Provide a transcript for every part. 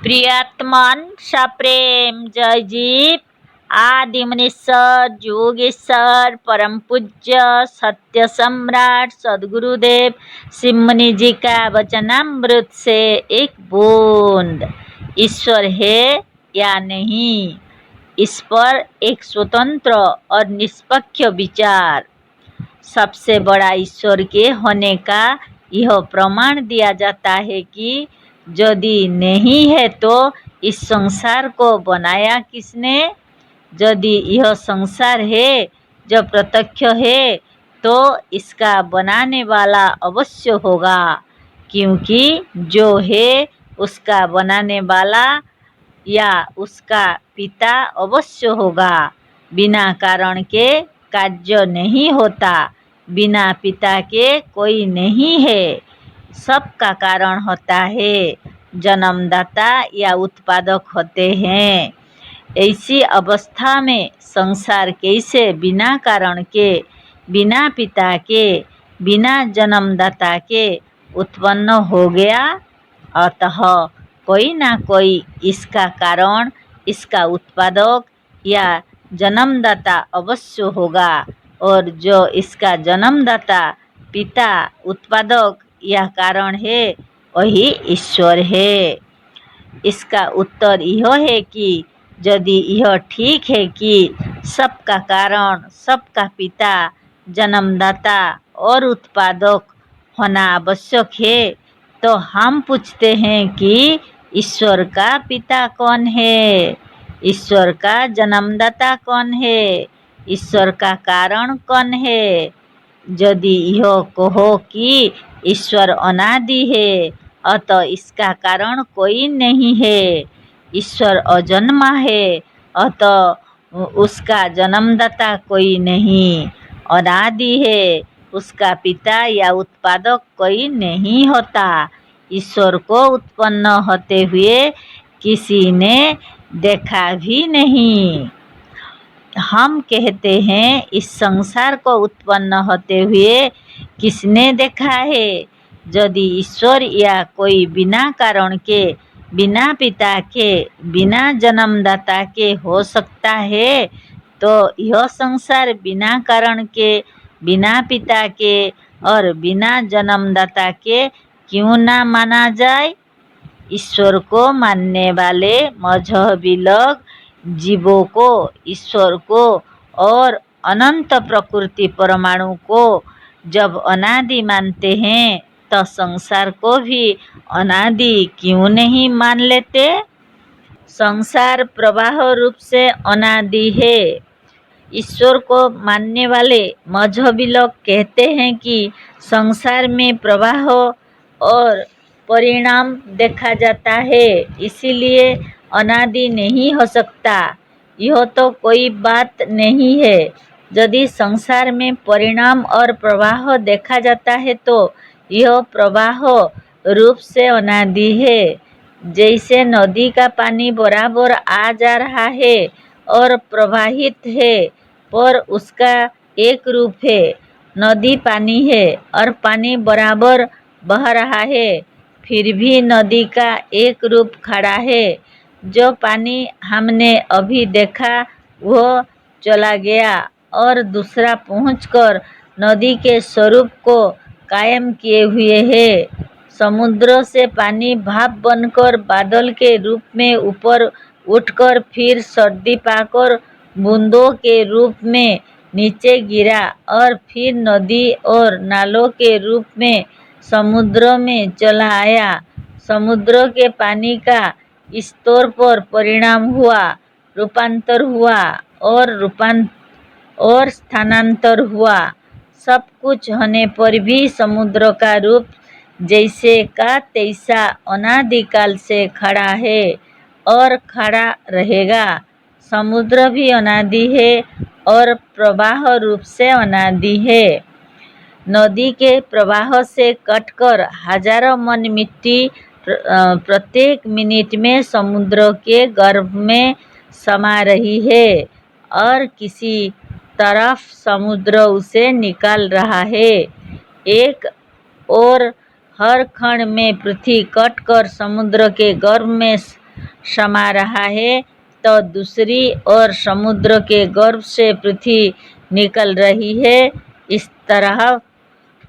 प्रियतमन सप्रेम जय जीव आदि मुनीश्वर योगेश्वर परम पूज्य सत्य सम्राट सदगुरुदेव सिमनी जी का वचनामृत से एक बूंद। ईश्वर है या नहीं, इस पर एक स्वतंत्र और निष्पक्ष विचार। सबसे बड़ा ईश्वर के होने का यह प्रमाण दिया जाता है कि यदि नहीं है तो इस संसार को बनाया किसने। यदि यह संसार है जो प्रत्यक्ष है तो इसका बनाने वाला अवश्य होगा, क्योंकि जो है उसका बनाने वाला या उसका पिता अवश्य होगा। बिना कारण के कार्य नहीं होता, बिना पिता के कोई नहीं है। सबका कारण होता है, जन्मदाता या उत्पादक होते हैं। ऐसी अवस्था में संसार कैसे बिना कारण के, बिना पिता के, बिना जन्मदाता के उत्पन्न हो गया। अतः कोई ना कोई इसका कारण, इसका उत्पादक या जन्मदाता अवश्य होगा, और जो इसका जन्मदाता, पिता, उत्पादक या कारण है वही ईश्वर है। इसका उत्तर यह है कि यदि यह ठीक है कि सबका कारण, सबका पिता, जन्मदाता और उत्पादक होना आवश्यक है, तो हम पूछते हैं कि ईश्वर का पिता कौन है, ईश्वर का जन्मदाता कौन है, ईश्वर का कारण कौन है। यदि यह कहो कि ईश्वर अनादि है, अतः इसका कारण कोई नहीं है। ईश्वर अजन्मा है, अतः उसका जन्मदाता कोई नहीं। अनादि है, उसका पिता या उत्पादक कोई नहीं होता। ईश्वर को उत्पन्न होते हुए किसी ने देखा भी नहीं। हम कहते हैं इस संसार को उत्पन्न होते हुए किसने देखा है। यदि ईश्वर या कोई बिना कारण के, बिना पिता के, बिना जन्मदाता के हो सकता है, तो यह संसार बिना कारण के, बिना पिता के और बिना जन्मदाता के क्यों ना माना जाए। ईश्वर को मानने वाले मजहबी लोग जीवों को, ईश्वर को और अनंत प्रकृति परमाणु को जब अनादि मानते हैं, तो संसार को भी अनादि क्यों नहीं मान लेते। संसार प्रवाह रूप से अनादि है। ईश्वर को मानने वाले मजहबी लोग कहते हैं कि संसार में प्रवाह और परिणाम देखा जाता है, इसीलिए अनादि नहीं हो सकता। यह तो कोई बात नहीं है। यदि संसार में परिणाम और प्रवाह देखा जाता है तो यह प्रवाह रूप से अनादि है। जैसे नदी का पानी बराबर आ जा रहा है और प्रवाहित है, पर उसका एक रूप है। नदी पानी है और पानी बराबर बह रहा है, फिर भी नदी का एक रूप खड़ा है। जो पानी हमने अभी देखा वह चला गया और दूसरा पहुंचकर नदी के स्वरूप को कायम किए हुए है। समुद्र से पानी भाप बनकर बादल के रूप में ऊपर उठकर फिर सर्दी पाकर बूंदों के रूप में नीचे गिरा और फिर नदी और नालों के रूप में समुद्र में चला आया। समुद्र के पानी का इस तौर पर परिणाम हुआ, रूपांतर हुआ और स्थानांतर हुआ। सब कुछ होने पर भी समुद्र का रूप जैसे का तैसा अनादिकाल से खड़ा है और खड़ा रहेगा। समुद्र भी अनादि है और प्रवाह रूप से अनादि है। नदी के प्रवाह से कटकर हजारों मन मिट्टी प्रत्येक मिनट में समुद्र के गर्भ में समा रही है और किसी तरफ समुद्र उसे निकाल रहा है। एक और हर क्षण में पृथ्वी कटकर समुद्र के गर्भ में समा रहा है, तो दूसरी ओर समुद्र के गर्भ से पृथ्वी निकल रही है। इस तरह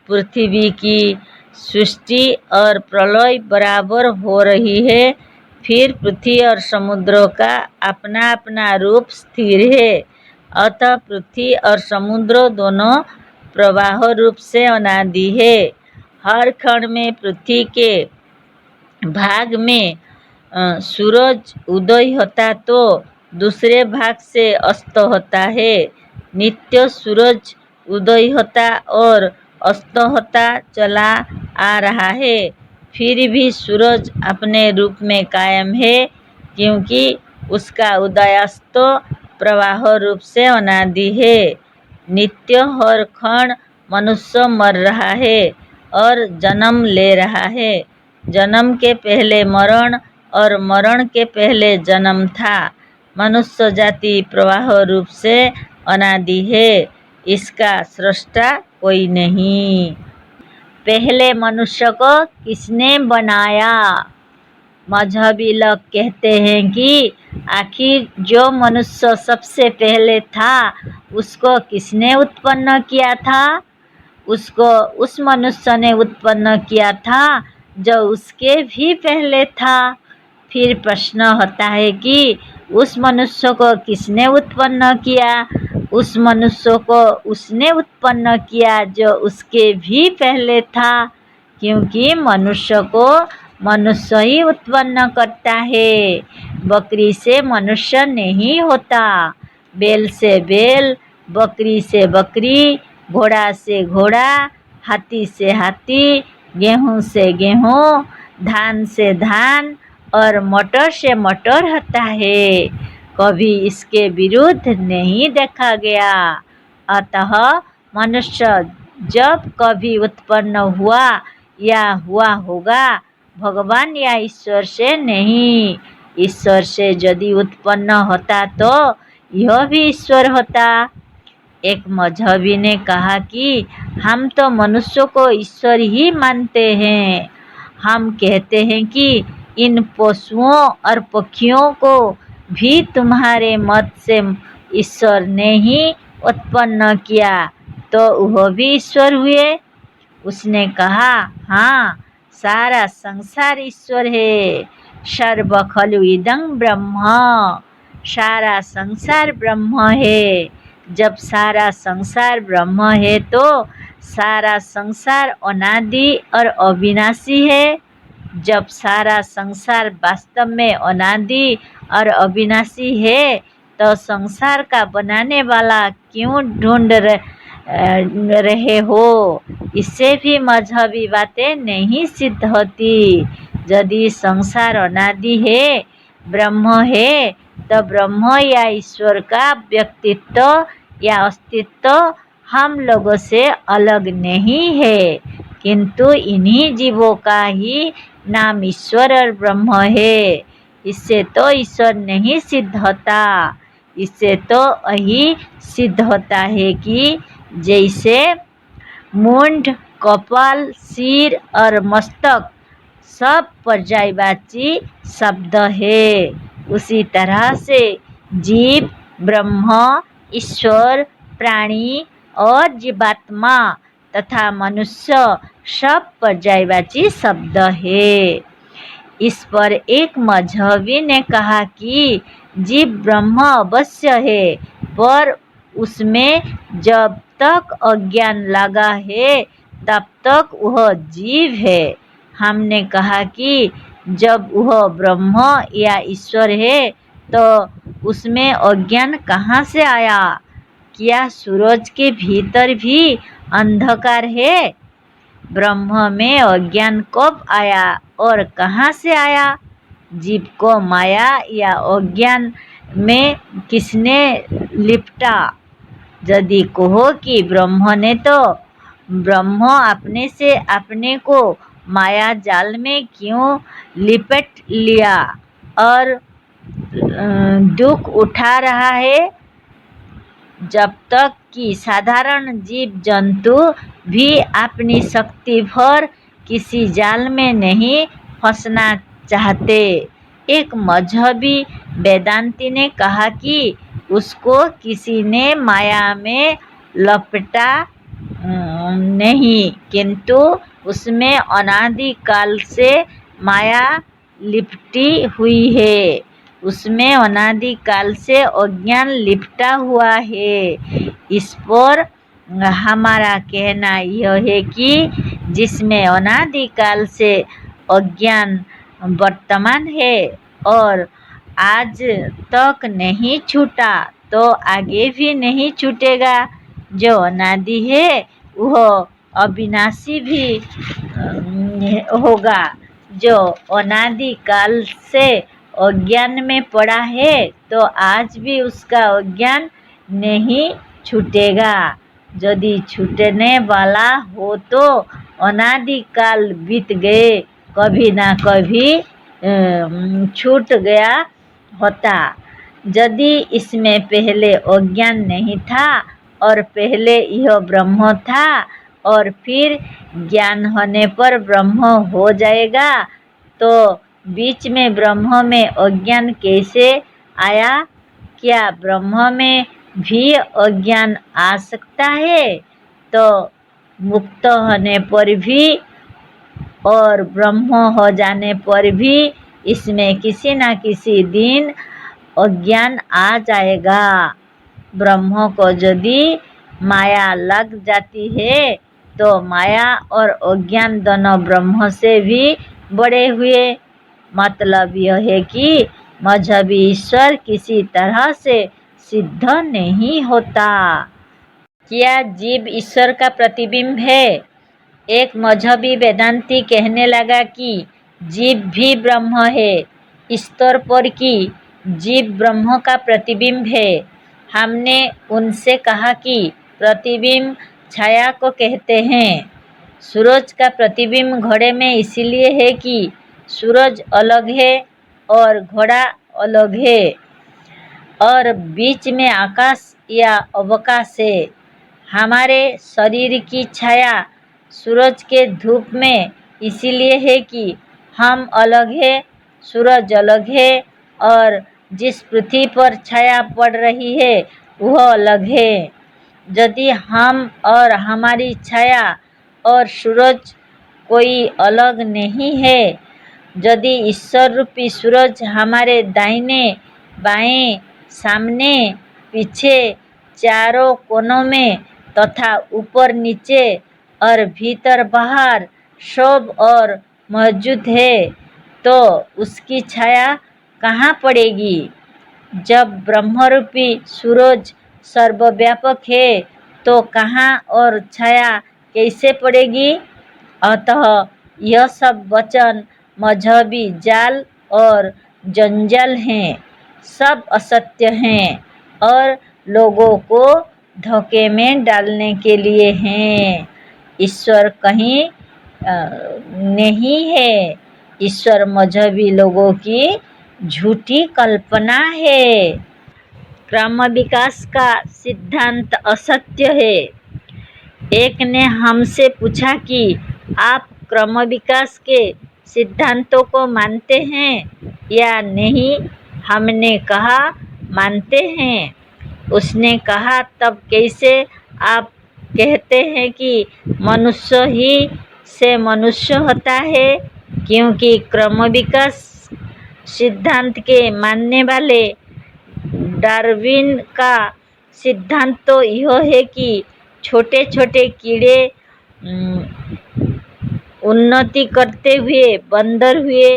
पृथ्वी की सृष्टि और प्रलय बराबर हो रही है। फिर पृथ्वी और समुद्रों का अपना अपना रूप स्थिर है। अतः पृथ्वी और समुद्र दोनों प्रवाह रूप से अनादि है। हर क्षण में पृथ्वी के भाग में सूरज उदय होता तो दूसरे भाग से अस्त होता है। नित्य सूरज उदय होता और अस्त होता चला आ रहा है। फिर भी सूरज अपने रूप में कायम है, क्योंकि उसका उदयास्त प्रवाह रूप से अनादि है। नित्य हर क्षण मनुष्य मर रहा है और जन्म ले रहा है। जन्म के पहले मरण और मरण के पहले जन्म था। मनुष्य जाति प्रवाह रूप से अनादि है। इसका सृष्टा कोई नहीं। पहले मनुष्य को किसने बनाया? मजहबी लोग कहते हैं कि आखिर जो मनुष्य सबसे पहले था उसको किसने उत्पन्न किया था? उसको उस मनुष्य ने उत्पन्न किया था जो उसके भी पहले था। फिर प्रश्न होता है कि उस मनुष्य को किसने उत्पन्न किया? उस मनुष्य को उसने उत्पन्न किया जो उसके भी पहले था, क्योंकि मनुष्य को मनुष्य ही उत्पन्न करता है। बकरी से मनुष्य नहीं होता, बैल से बैल, बकरी से बकरी, घोड़ा से घोड़ा, हाथी से हाथी, गेहूँ से गेहूँ, धान से धान और मटर से मटर होता है। कभी इसके विरुद्ध नहीं देखा गया। अतः मनुष्य जब कभी उत्पन्न हुआ या हुआ होगा, भगवान या ईश्वर से नहीं। ईश्वर से यदि उत्पन्न होता तो यह भी ईश्वर होता। एक मजहबी ने कहा कि हम तो मनुष्य को ईश्वर ही मानते हैं। हम कहते हैं कि इन पशुओं और पक्षियों को भी तुम्हारे मत से ईश्वर ने ही उत्पन्न किया, तो वह भी ईश्वर हुए। उसने कहा, हाँ, सारा संसार ईश्वर है। सर्व खलु इदं ब्रह्म। सारा संसार ब्रह्म है। जब सारा संसार ब्रह्म है तो सारा संसार अनादि और अविनाशी है। जब सारा संसार वास्तव में अनादि और अविनाशी है तो संसार का बनाने वाला क्यों ढूंढ रहे हो? इससे भी मजहबी बातें नहीं सिद्ध होती। यदि संसार अनादि है, ब्रह्म है, तो ब्रह्म या ईश्वर का व्यक्तित्व या अस्तित्व हम लोगों से अलग नहीं है, किंतु इन्हीं जीवों का ही नाम ईश्वर और ब्रह्म है। इससे तो ईश्वर नहीं सिद्ध होता। इससे तो यही सिद्ध होता है कि जैसे मुंड, कपाल, सिर और मस्तक सब पर्यायवाची शब्द है, उसी तरह से जीव, ब्रह्म, ईश्वर, प्राणी और जीवात्मा तथा मनुष्य सब पर्यायवाची शब्द है। इस पर एक मजहबी ने कहा कि जीव ब्रह्म अवश्य है, पर उसमें जब तक अज्ञान लगा है तब तक वह जीव है। हमने कहा कि जब वह ब्रह्म या ईश्वर है तो उसमें अज्ञान कहाँ से आया? क्या सूरज के भीतर भी अंधकार है? ब्रह्म में अज्ञान कब आया और कहाँ से आया? जीव को माया या अज्ञान में किसने लिपटा? यदि कहो कि ब्रह्म ने, तो ब्रह्म अपने से अपने को माया जाल में क्यों लिपट लिया और दुख उठा रहा है? जब तक कि साधारण जीव जंतु भी अपनी शक्ति भर किसी जाल में नहीं फंसना चाहते, एक मजहबी वेदांती ने कहा कि उसको किसी ने माया में लपटा नहीं, किंतु उसमें अनादि काल से माया लिपटी हुई है। उसमें अनादि काल से अज्ञान लिपटा हुआ है। इस पर हमारा कहना यह है कि जिसमें अनादि काल से अज्ञान वर्तमान है और आज तक नहीं छूटा तो आगे भी नहीं छूटेगा। जो अनादि है वह अविनाशी भी होगा। जो अनादि काल से अज्ञान में पड़ा है तो आज भी उसका अज्ञान नहीं छूटेगा। यदि छूटने वाला हो तो अनादि काल बीत गए, कभी ना कभी छूट गया होता। यदि इसमें पहले अज्ञान नहीं था और पहले यह ब्रह्म था और फिर ज्ञान होने पर ब्रह्म हो जाएगा, तो बीच में ब्रह्म में अज्ञान कैसे आया? क्या ब्रह्म में भी अज्ञान आ सकता है? तो मुक्त होने पर भी और ब्रह्म हो जाने पर भी इसमें किसी न किसी दिन अज्ञान आ जाएगा। ब्रह्म को यदि माया लग जाती है तो माया और अज्ञान दोनों ब्रह्म से भी बड़े हुए। मतलब यह है कि मजहबी ईश्वर किसी तरह से सिद्ध नहीं होता। क्या जीव ईश्वर का प्रतिबिंब है? एक मजहबी वेदांती कहने लगा कि जीव भी ब्रह्म है, इस तौर पर कि जीव ब्रह्म का प्रतिबिंब है। हमने उनसे कहा कि प्रतिबिंब छाया को कहते हैं। सूरज का प्रतिबिंब घड़े में इसलिए है कि सूरज अलग है और घड़ा अलग है और बीच में आकाश या अवकाश है। हमारे शरीर की छाया सूरज के धूप में इसीलिए है कि हम अलग है, सूरज अलग है और जिस पृथ्वी पर छाया पड़ रही है वह अलग है। यदि हम और हमारी छाया और सूरज कोई अलग नहीं है, यदि ईश्वर रूपी सूरज हमारे दाहिने बाएं, सामने पीछे, चारों कोनों में तथा ऊपर नीचे और भीतर बाहर सब और मौजूद है, तो उसकी छाया कहाँ पड़ेगी? जब ब्रह्मरूपी सूरज सर्वव्यापक है तो कहाँ और छाया कैसे पड़ेगी? अतः यह सब वचन मजहबी जाल और जंजाल हैं, सब असत्य हैं और लोगों को धोखे में डालने के लिए हैं। ईश्वर कहीं नहीं है। ईश्वर मजहबी लोगों की झूठी कल्पना है। क्रम विकास का सिद्धांत असत्य है। एक ने हमसे पूछा कि आप क्रम विकास के सिद्धांतों को मानते हैं या नहीं? हमने कहा मानते हैं। उसने कहा तब कैसे आप कहते हैं कि मनुष्य ही से मनुष्य होता है? क्योंकि क्रम विकास सिद्धांत के मानने वाले डार्विन का सिद्धांत तो यह है कि छोटे छोटे कीड़े उन्नति करते हुए बंदर हुए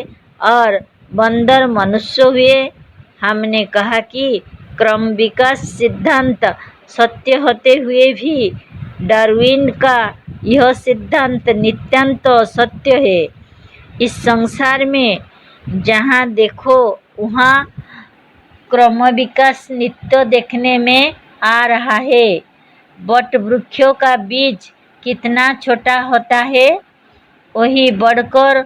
और बंदर मनुष्य हुए। हमने कहा कि क्रम विकास सिद्धांत सत्य होते हुए भी डार्विन का यह सिद्धांत नितांत सत्य है। इस संसार में जहाँ देखो वहाँ क्रम विकास नित्य देखने में आ रहा है। वट वृक्षों का बीज कितना छोटा होता है, वही बढ़कर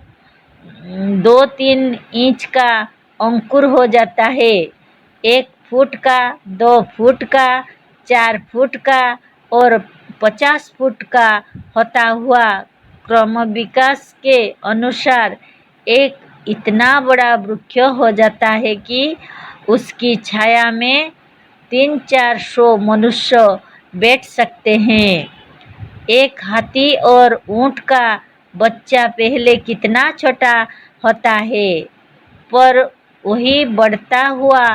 2-3 इंच का अंकुर हो जाता है। 1 फुट का, 2 फुट का, 4 फुट का और 50 फुट का होता हुआ क्रम विकास के अनुसार एक इतना बड़ा वृक्ष हो जाता है कि उसकी छाया में 300-400 मनुष्य बैठ सकते हैं। एक हाथी और ऊंट का बच्चा पहले कितना छोटा होता है, पर वही बढ़ता हुआ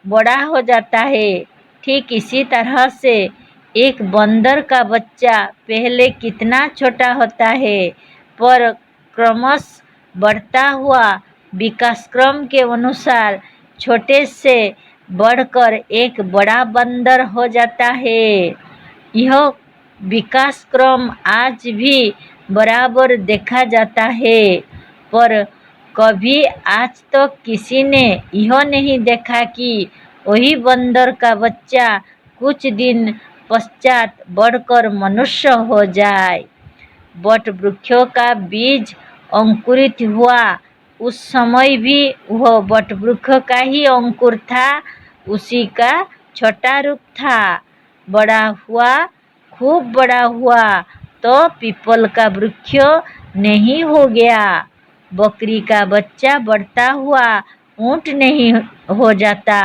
बड़ा हो जाता है। ठीक इसी तरह से एक बंदर का बच्चा पहले कितना छोटा होता है, पर क्रमश बढ़ता हुआ विकास क्रम के अनुसार छोटे से बढ़कर एक बड़ा बंदर हो जाता है। यह विकास क्रम आज भी बराबर देखा जाता है, पर कभी आज तक तो किसी ने यह नहीं देखा कि वही बंदर का बच्चा कुछ दिन पश्चात बढ़कर मनुष्य हो जाए। वट वृक्षों का बीज अंकुरित हुआ, उस समय भी वह वट वृक्ष का ही अंकुर था, उसी का छोटा रूप था। बड़ा हुआ, खूब बड़ा हुआ तो पीपल का वृक्ष नहीं हो गया। बकरी का बच्चा बढ़ता हुआ ऊंट नहीं हो जाता।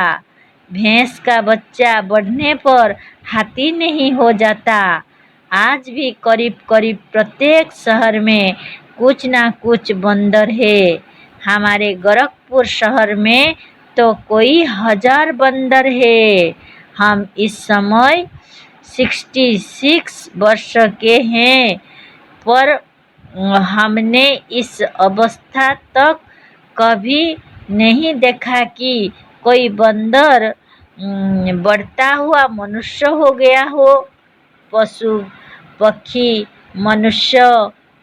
भैंस का बच्चा बढ़ने पर हाथी नहीं हो जाता। आज भी करीब करीब प्रत्येक शहर में कुछ ना कुछ बंदर है। हमारे गोरखपुर शहर में तो कोई 1000 बंदर है। हम इस समय 66 वर्ष के हैं, पर हमने इस अवस्था तक कभी नहीं देखा कि कोई बंदर बढ़ता हुआ मनुष्य हो गया हो। पशु पक्षी, मनुष्य,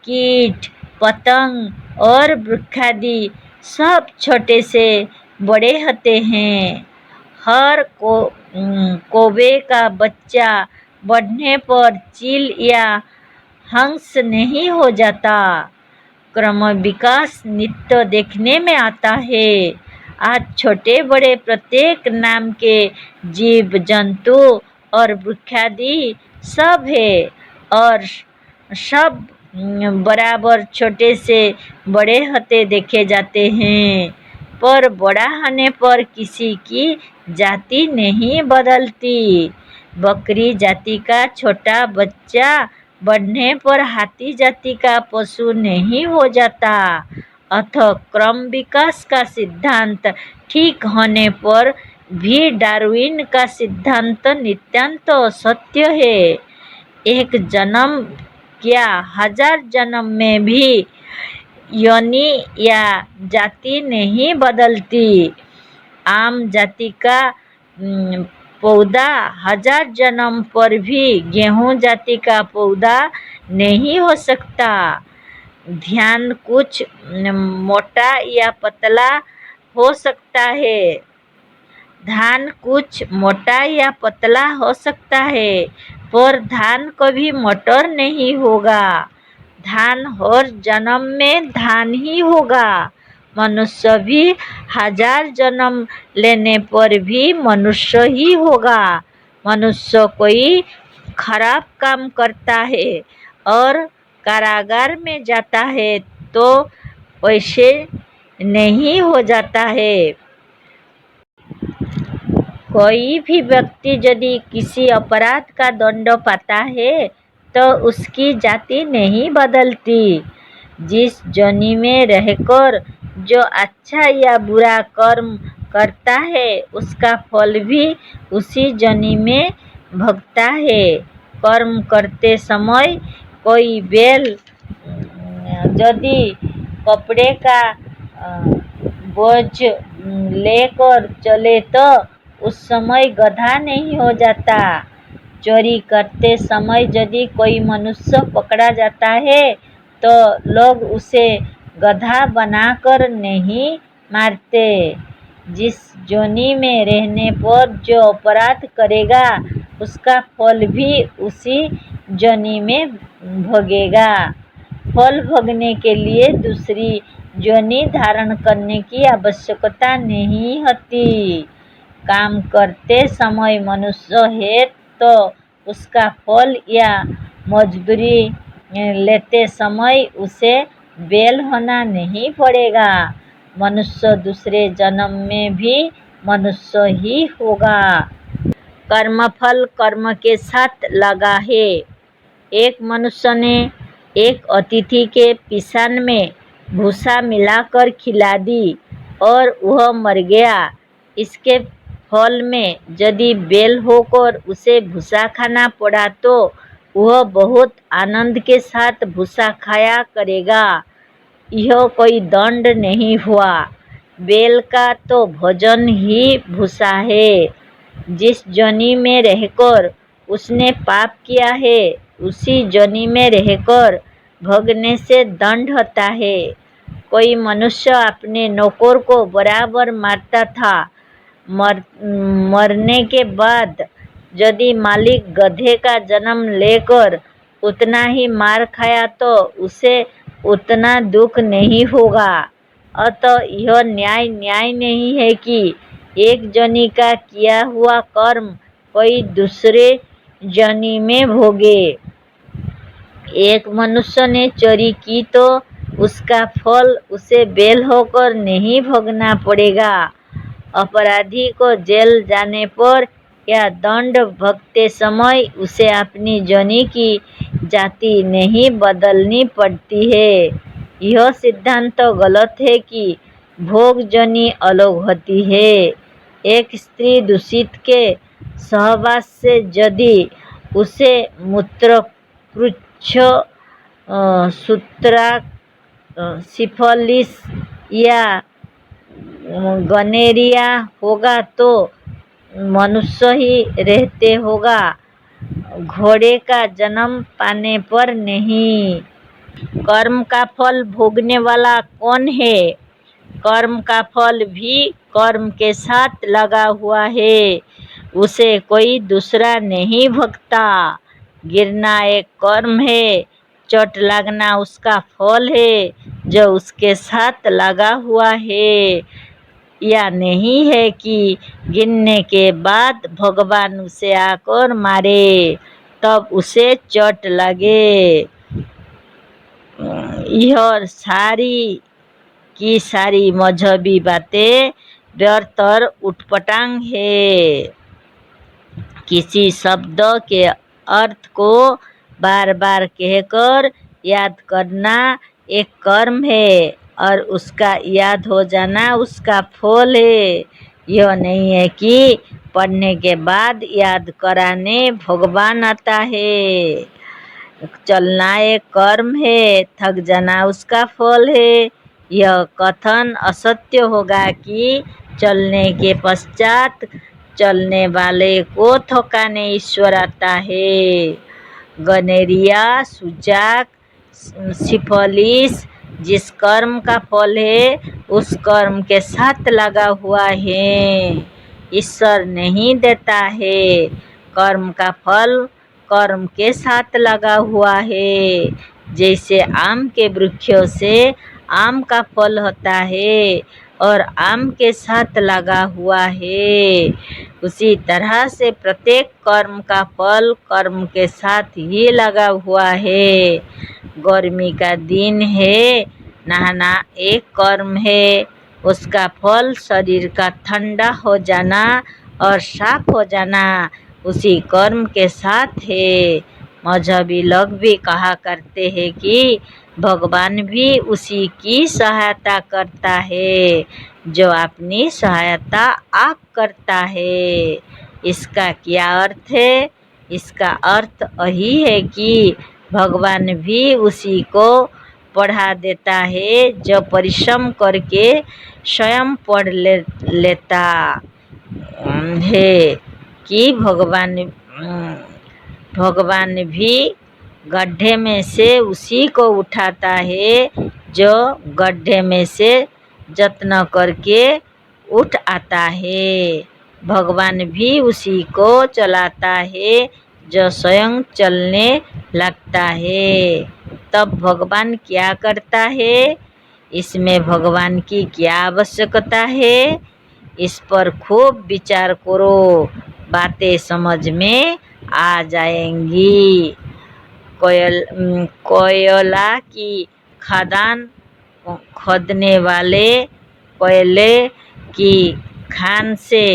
कीट पतंग और वृक्षादि सब छोटे से बड़े होते हैं। हर कौवे का बच्चा बढ़ने पर चील या हंस नहीं हो जाता। क्रम विकास नित्य देखने में आता है। आज छोटे बड़े प्रत्येक नाम के जीव जंतु और वृक्षादि सब है, और सब बराबर छोटे से बड़े होते देखे जाते हैं, पर बड़ा होने पर किसी की जाति नहीं बदलती। बकरी जाति का छोटा बच्चा बढ़ने पर हाथी जाति का पशु नहीं हो जाता। अतः क्रम विकास का सिद्धांत ठीक होने पर भी डार्विन का सिद्धांत नितांत सत्य है। एक जन्म क्या 1000 जन्म में भी योनि या जाति नहीं बदलती। आम जाति का पौधा 1000 जन्म पर भी गेहूं जाति का पौधा नहीं हो सकता। ध्यान कुछ मोटा या पतला हो सकता है, धान कुछ मोटा या पतला हो सकता है, पर धान कभी मोटर नहीं होगा। धान हर जन्म में धान ही होगा। मनुष्य भी 1000 जन्म लेने पर भी मनुष्य ही होगा। मनुष्य कोई खराब काम करता है और कारागार में जाता है तो वैसे नहीं हो जाता है। कोई भी व्यक्ति यदि किसी अपराध का दंड पाता है तो उसकी जाति नहीं बदलती। जिस योनि में रहकर जो अच्छा या बुरा कर्म करता है उसका फल भी उसी योनि में भोगता है। कर्म करते समय कोई बैल यदि कपड़े का बोझ लेकर चले तो उस समय गधा नहीं हो जाता। चोरी करते समय यदि कोई मनुष्य पकड़ा जाता है तो लोग उसे गधा बनाकर नहीं मारते। जिस योनि में रहने पर जो अपराध करेगा उसका फल भी उसी योनि में भोगेगा। फल भोगने के लिए दूसरी योनि धारण करने की आवश्यकता नहीं होती। काम करते समय मनुष्य है तो उसका फल या मजदूरी लेते समय उसे बैल होना नहीं पड़ेगा। मनुष्य दूसरे जन्म में भी मनुष्य ही होगा। कर्मफल कर्म के साथ लगा है। एक मनुष्य ने एक अतिथि के पिशान में भूसा मिलाकर खिला दी और वह मर गया। इसके फल में यदि बैल होकर उसे भूसा खाना पड़ा तो वह बहुत आनंद के साथ भूसा खाया करेगा। यह कोई दंड नहीं हुआ। बैल का तो भोजन ही भूसा है। जिस योनि में रहकर उसने पाप किया है उसी योनि में रहकर भोगने से दंड होता है। कोई मनुष्य अपने नौकर को बराबर मारता था। मरने के बाद यदि मालिक गधे का जन्म लेकर उतना ही मार खाया तो उसे उतना दुख नहीं होगा। अतः यह न्याय नहीं है कि एक योनि का किया हुआ कर्म कोई दूसरे योनि में भोगे। एक मनुष्य ने चोरी की तो उसका फल उसे बैल होकर नहीं भोगना पड़ेगा। अपराधी को जेल जाने पर या दंड भोगते समय उसे अपनी योनि की जाति नहीं बदलनी पड़ती है। यह सिद्धांत तो गलत है कि भोग योनि अलग होती है। एक स्त्री दूषित के सहवास से यदि उसे मूत्रपुच्छ, सूत्राक, सिफिलिस या गनेरिया होगा तो मनुष्य ही रहते होगा, घोड़े का जन्म पाने पर नहीं। कर्म का फल भोगने वाला कौन है? कर्म का फल भी कर्म के साथ लगा हुआ है। उसे कोई दूसरा नहीं भोगता। गिरना एक कर्म है, चोट लगना उसका फल है जो उसके साथ लगा हुआ है। या नहीं है कि गिरने के बाद भगवान उसे आकर मारे तब उसे चोट लगे। यह सारी की सारी मजहबी बातें व्यर्थ और उटपटांग है। किसी शब्द के अर्थ को बार बार कहकर याद करना एक कर्म है और उसका याद हो जाना उसका फल है। यह नहीं है कि पढ़ने के बाद याद कराने भगवान आता है। चलना एक कर्म है, थक जाना उसका फल है। यह कथन असत्य होगा कि चलने के पश्चात चलने वाले को थकाने ईश्वर आता है। गनेरिया, सूजाक, सिफिलिस जिस कर्म का फल है उस कर्म के साथ लगा हुआ है, ईश्वर नहीं देता है। कर्म का फल कर्म के साथ लगा हुआ है। जैसे आम के वृक्षों से आम का फल होता है और आम के साथ लगा हुआ है, उसी तरह से प्रत्येक कर्म का फल कर्म के साथ ही लगा हुआ है। गर्मी का दिन है, नहाना एक कर्म है, उसका फल शरीर का ठंडा हो जाना और साफ हो जाना उसी कर्म के साथ है। मजहबी लोग भी कहा करते हैं कि भगवान भी उसी की सहायता करता है जो अपनी सहायता आप करता है। इसका क्या अर्थ है? इसका अर्थ यही है कि भगवान भी उसी को पढ़ा देता है जो परिश्रम करके स्वयं पढ़ लेता है। कि भगवान भी गड्ढे में से उसी को उठाता है जो गड्ढे में से यत्न करके उठ आता है। भगवान भी उसी को चलाता है जो स्वयं चलने लगता है। तब भगवान क्या करता है? इसमें भगवान की क्या आवश्यकता है? इस पर खूब विचार करो, बातें समझ में आ जाएंगी। कोयला की खदान खोदने वाले कोयले की खान से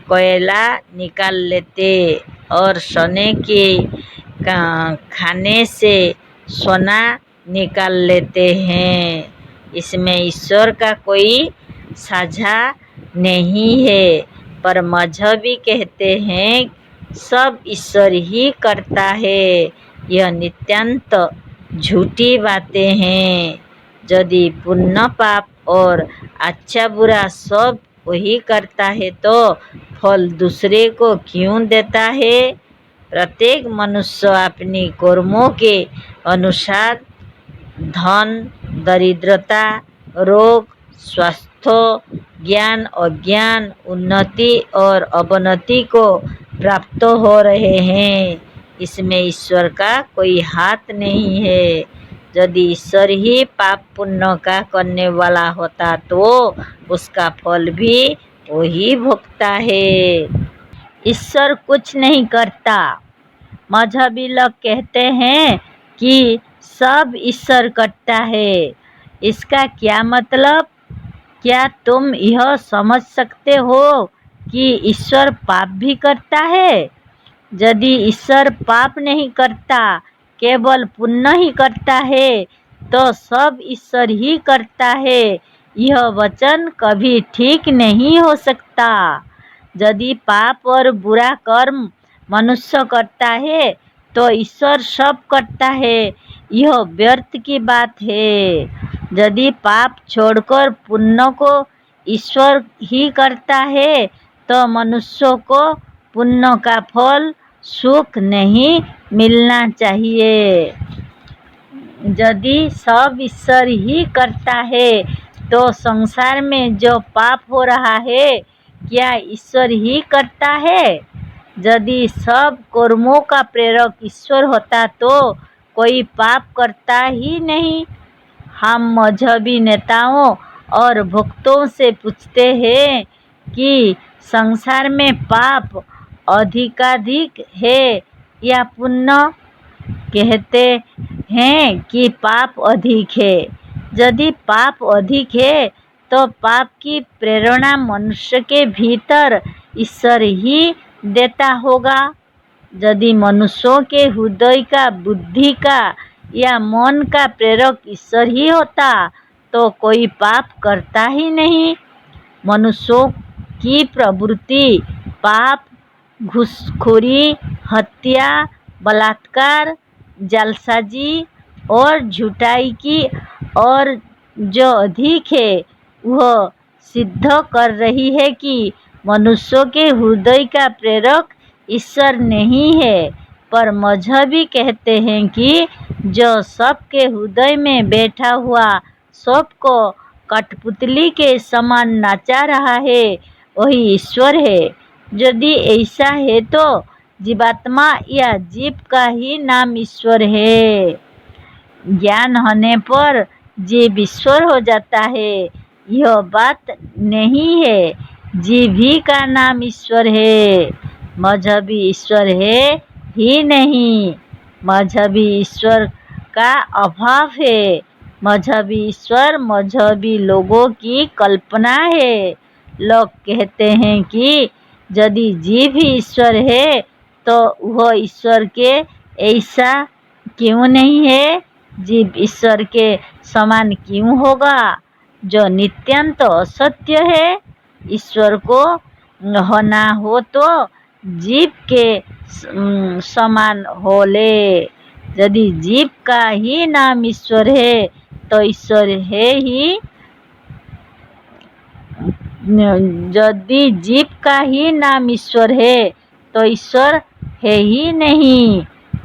कोयला निकाल लेते और सोने के खाने से सोना निकाल लेते हैं। इसमें ईश्वर का कोई साझा नहीं है। पर मजहबी कहते हैं सब ईश्वर ही करता है। यह नितांत झूठी बातें हैं। यदि पुण्य पाप और अच्छा बुरा सब वही करता है तो फल दूसरे को क्यों देता है? प्रत्येक मनुष्य अपनी कर्मों के अनुसार धन, दरिद्रता, रोग, स्वास्थ्य, ज्ञान, अज्ञान, उन्नति और अवनति को प्राप्त हो रहे हैं। इसमें ईश्वर का कोई हाथ नहीं है। यदि ईश्वर ही पाप पुण्य का करने वाला होता तो उसका फल भी वही भोगता है। ईश्वर कुछ नहीं करता। मजहबी लोग कहते हैं कि सब ईश्वर करता है। इसका क्या मतलब? क्या तुम यह समझ सकते हो कि ईश्वर पाप भी करता है? यदि ईश्वर पाप नहीं करता, केवल पुण्य ही करता है, तो सब ईश्वर ही करता है, यह वचन कभी ठीक नहीं हो सकता। यदि पाप और बुरा कर्म मनुष्य करता है तो ईश्वर सब करता है, यह व्यर्थ की बात है। यदि पाप छोड़कर पुण्य को ईश्वर ही करता है तो मनुष्यों को पुण्य का फल सुख नहीं मिलना चाहिए। यदि सब ईश्वर ही करता है तो संसार में जो पाप हो रहा है क्या ईश्वर ही करता है? यदि सब कर्मों का प्रेरक ईश्वर होता तो कोई पाप करता ही नहीं। हम मजहबी नेताओं और भक्तों से पूछते हैं कि संसार में पाप अधिकाधिक है या पुण्य? कहते हैं कि पाप अधिक है। यदि पाप अधिक है तो पाप की प्रेरणा मनुष्य के भीतर ईश्वर ही देता होगा। यदि मनुष्यों के हृदय का, बुद्धि का या मन का प्रेरक ईश्वर ही होता तो कोई पाप करता ही नहीं। मनुष्यों की प्रवृत्ति पाप, घूसखोरी, हत्या, बलात्कार, जालसाजी और झूठाई की और जो अधिक है वह सिद्ध कर रही है कि मनुष्यों के हृदय का प्रेरक ईश्वर नहीं है। पर मजहबी कहते हैं कि जो सबके हृदय में बैठा हुआ सबको कठपुतली के समान नाचा रहा है वही ईश्वर है। यदि ऐसा है तो जीवात्मा या जीव का ही नाम ईश्वर है। ज्ञान होने पर जीव ईश्वर हो जाता है, यह बात नहीं है। जीव ही का नाम ईश्वर है, मजहबी ईश्वर है ही नहीं। मजहबी ईश्वर का अभाव है। मजहबी ईश्वर मजहबी लोगों की कल्पना है। लोग कहते हैं कि यदि जीव ही ईश्वर है तो वह ईश्वर के ऐसा क्यों नहीं है? जीव ईश्वर के समान क्यों होगा जो नित्यांत असत्य है? ईश्वर को होना हो तो जीव के समान हो ले। यदि जीव का ही नाम ईश्वर है तो ईश्वर है ही। यदि जीव का ही नाम ईश्वर है तो ईश्वर है ही नहीं।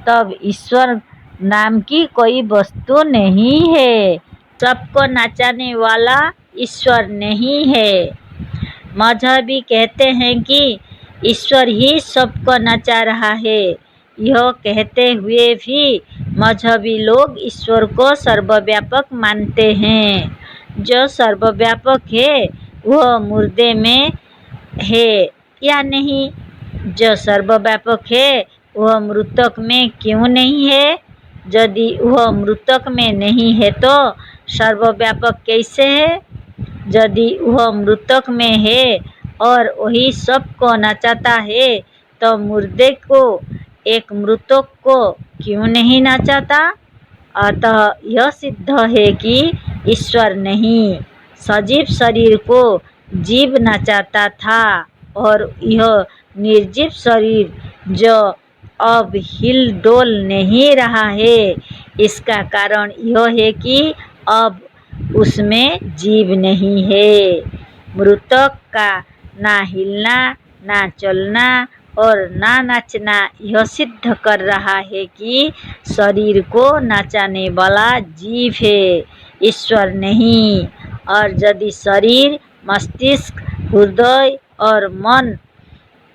तब ईश्वर नाम की कोई वस्तु नहीं है। सबको नचाने वाला ईश्वर नहीं है। मजहबी कहते हैं कि ईश्वर ही सबको नचा रहा है। यह कहते हुए भी मजहबी लोग ईश्वर को सर्वव्यापक मानते हैं। जो सर्वव्यापक है वह मुर्दे में है या नहीं? जो सर्वव्यापक है वह मृतक में क्यों नहीं है? यदि वह मृतक में नहीं है तो सर्वव्यापक कैसे है? यदि वह मृतक में है और वही सबको नचाता है तो मुर्दे को एक मृतक को क्यों नहीं नचाता? अतः यह सिद्ध है कि ईश्वर नहीं, सजीव शरीर को जीव नचाता था और यह निर्जीव शरीर जो अब हिल डोल नहीं रहा है, इसका कारण यह है कि अब उसमें जीव नहीं है। मृतक का ना हिलना, ना चलना और ना नाचना यह सिद्ध कर रहा है कि शरीर को नचाने वाला जीव है, ईश्वर नहीं। और यदि शरीर, मस्तिष्क, हृदय और मन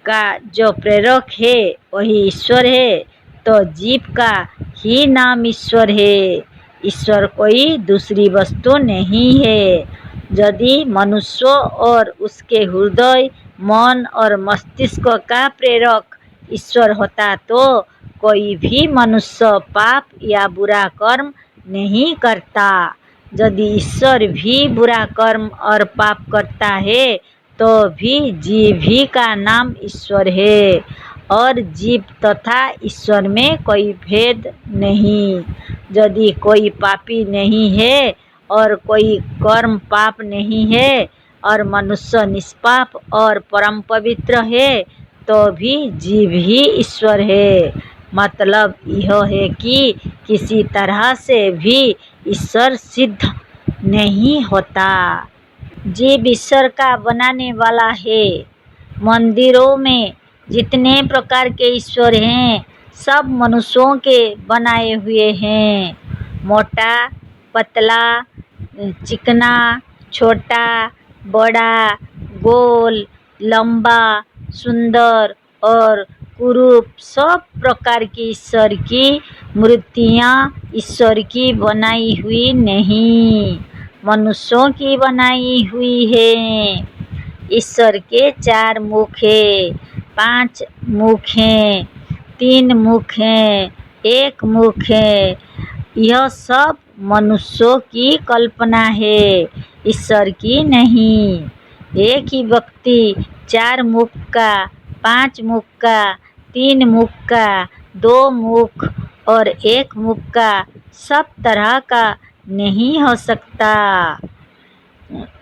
का जो प्रेरक है वही ईश्वर है, तो जीव का ही नाम ईश्वर है। ईश्वर कोई दूसरी वस्तु नहीं है। यदि मनुष्य और उसके हृदय, मन और मस्तिष्क का प्रेरक ईश्वर होता तो कोई भी मनुष्य पाप या बुरा कर्म नहीं करता। यदि ईश्वर भी बुरा कर्म और पाप करता है तो भी जीव ही का नाम ईश्वर है और जीव तथा ईश्वर में कोई भेद नहीं। यदि कोई पापी नहीं है और कोई कर्म पाप नहीं है और मनुष्य निष्पाप और परम पवित्र है तो भी जीव ही ईश्वर है। मतलब यह है कि किसी तरह से भी ईश्वर सिद्ध नहीं होता। जीव ईश्वर का बनाने वाला है। मंदिरों में जितने प्रकार के ईश्वर हैं सब मनुष्यों के बनाए हुए हैं। मोटा, पतला, चिकना, छोटा, बड़ा, गोल, लंबा, सुंदर और कुरूप सब प्रकार की ईश्वर की मूर्तियाँ ईश्वर की बनाई हुई नहीं, मनुष्यों की बनाई हुई है। ईश्वर के 4 मुख है, 5 मुख हैं, 3 मुख हैं, 1 मुख है। यह सब मनुष्यों की कल्पना है, ईश्वर की नहीं। एक ही व्यक्ति 4 मुख का, 5 मुख का, 3 मुख का, 2 मुख और 1 मुख का सब तरह का नहीं हो सकता।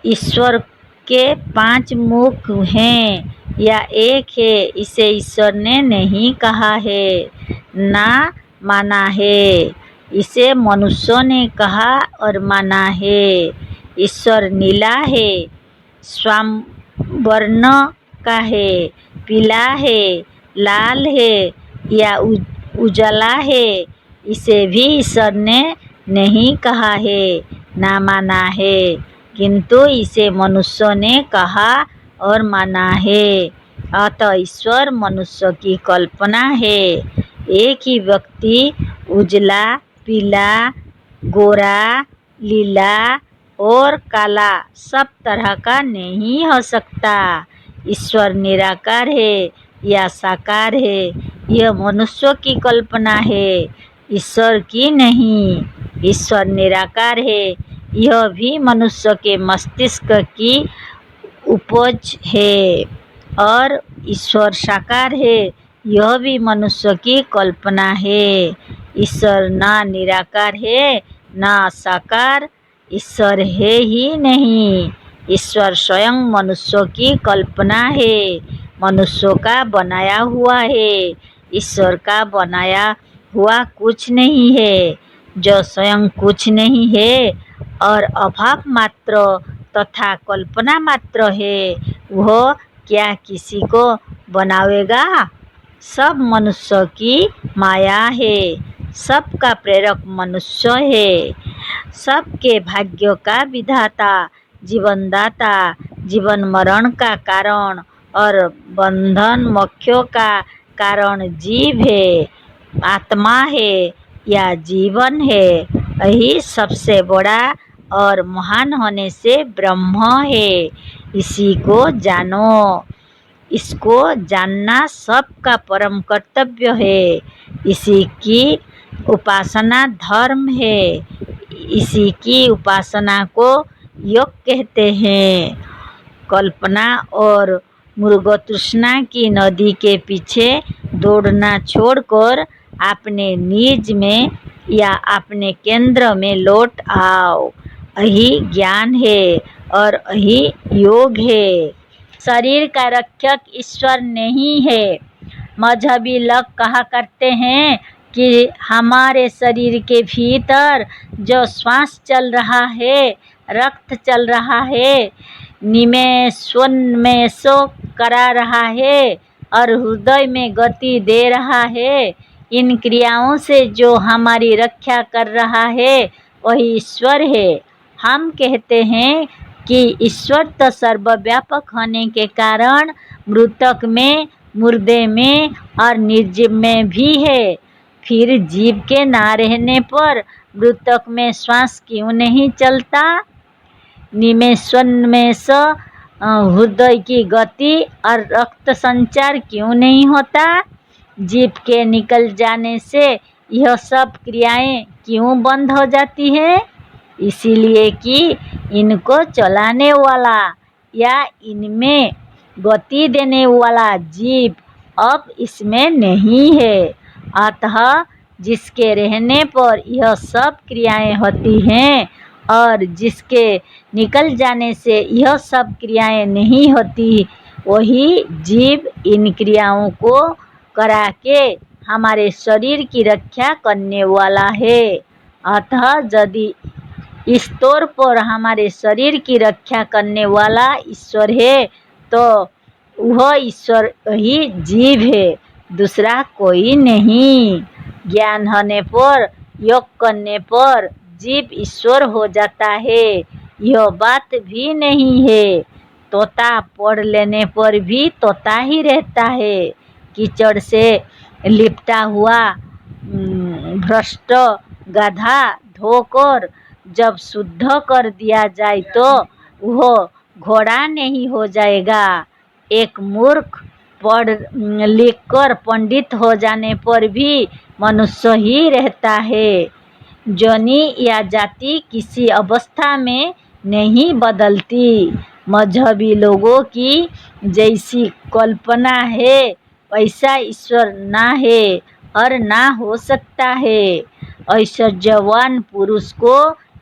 ईश्वर के 5 मुख हैं या एक है, इसे ईश्वर ने नहीं कहा है, ना माना है, इसे मनुष्यों ने कहा और माना है। ईश्वर नीला है, श्यामवर्ण का है, पीला है, लाल है या उजला है, इसे भी ईश्वर ने नहीं कहा है, ना माना है, किंतु इसे मनुष्यों ने कहा और माना है। अतः ईश्वर मनुष्य की कल्पना है। एक ही व्यक्ति उजला, पीला, गोरा, लीला और काला सब तरह का नहीं हो सकता। ईश्वर निराकार है या साकार है, यह मनुष्यों की कल्पना है, ईश्वर की नहीं। ईश्वर निराकार है, यह भी मनुष्य के मस्तिष्क की उपज है, और ईश्वर साकार है, यह भी मनुष्य की कल्पना है। ईश्वर ना निराकार है ना साकार, ईश्वर है ही नहीं। ईश्वर स्वयं मनुष्यों की कल्पना है, मनुष्यों का बनाया हुआ है। ईश्वर का बनाया हुआ कुछ नहीं है। जो स्वयं कुछ नहीं है और अभाव मात्र तथा कल्पना मात्र है, वह क्या किसी को बनावेगा? सब मनुष्य की माया है, सबका प्रेरक मनुष्य है, सबके भाग्यों का विधाता, जीवनदाता, जीवन मरण का कारण और बंधन मोक्षों का कारण जीव है, आत्मा है या जीवन है। यही सबसे बड़ा और महान होने से ब्रह्म है। इसी को जानो, इसको जानना सबका परम कर्तव्य है। इसी की उपासना धर्म है। इसी की उपासना को योग कहते हैं। कल्पना और मृगतृष्णा की नदी के पीछे दौड़ना छोड़कर अपने निज में या अपने केंद्र में लौट आओ। यही ज्ञान है और यही योग है। शरीर का रक्षक ईश्वर नहीं है। मजहबी लोग कहा करते हैं कि हमारे शरीर के भीतर जो श्वास चल रहा है, रक्त चल रहा है, निमेषोन्मेषो करा रहा है और हृदय में गति दे रहा है, इन क्रियाओं से जो हमारी रक्षा कर रहा है वही ईश्वर है। हम कहते हैं कि ईश्वर तो सर्वव्यापक होने के कारण मृतक में, मुर्दे में और निर्जीव में भी है। फिर जीव के ना रहने पर मृतक में श्वास क्यों नहीं चलता? निमेषोन्मेष हृदय की गति और रक्त संचार क्यों नहीं होता? जीव के निकल जाने से यह सब क्रियाएं क्यों बंद हो जाती हैं? इसीलिए कि इनको चलाने वाला या इनमें गति देने वाला जीव अब इसमें नहीं है। अतः जिसके रहने पर यह सब क्रियाएं होती हैं और जिसके निकल जाने से यह सब क्रियाएं नहीं होती, वही जीव इन क्रियाओं को करा के हमारे शरीर की रक्षा करने वाला है। अतः यदि इस तौर पर हमारे शरीर की रक्षा करने वाला ईश्वर है तो वह ईश्वर ही जीव है, दूसरा कोई नहीं। ज्ञान होने पर, योग करने पर जीव ईश्वर हो जाता है, यह बात भी नहीं है। तोता पढ़ लेने पर भी तोता ही रहता है। कीचड़ से लिपटा हुआ भ्रष्ट गधा धोकर जब शुद्ध कर दिया जाए तो वह घोड़ा नहीं हो जाएगा। एक मूर्ख पढ़ लिख कर पंडित हो जाने पर भी मनुष्य ही रहता है। जोनी या जाति किसी अवस्था में नहीं बदलती। मजहबी लोगों की जैसी कल्पना है वैसा ईश्वर ना है और ना हो सकता है। ऐश्वर्यवान पुरुष को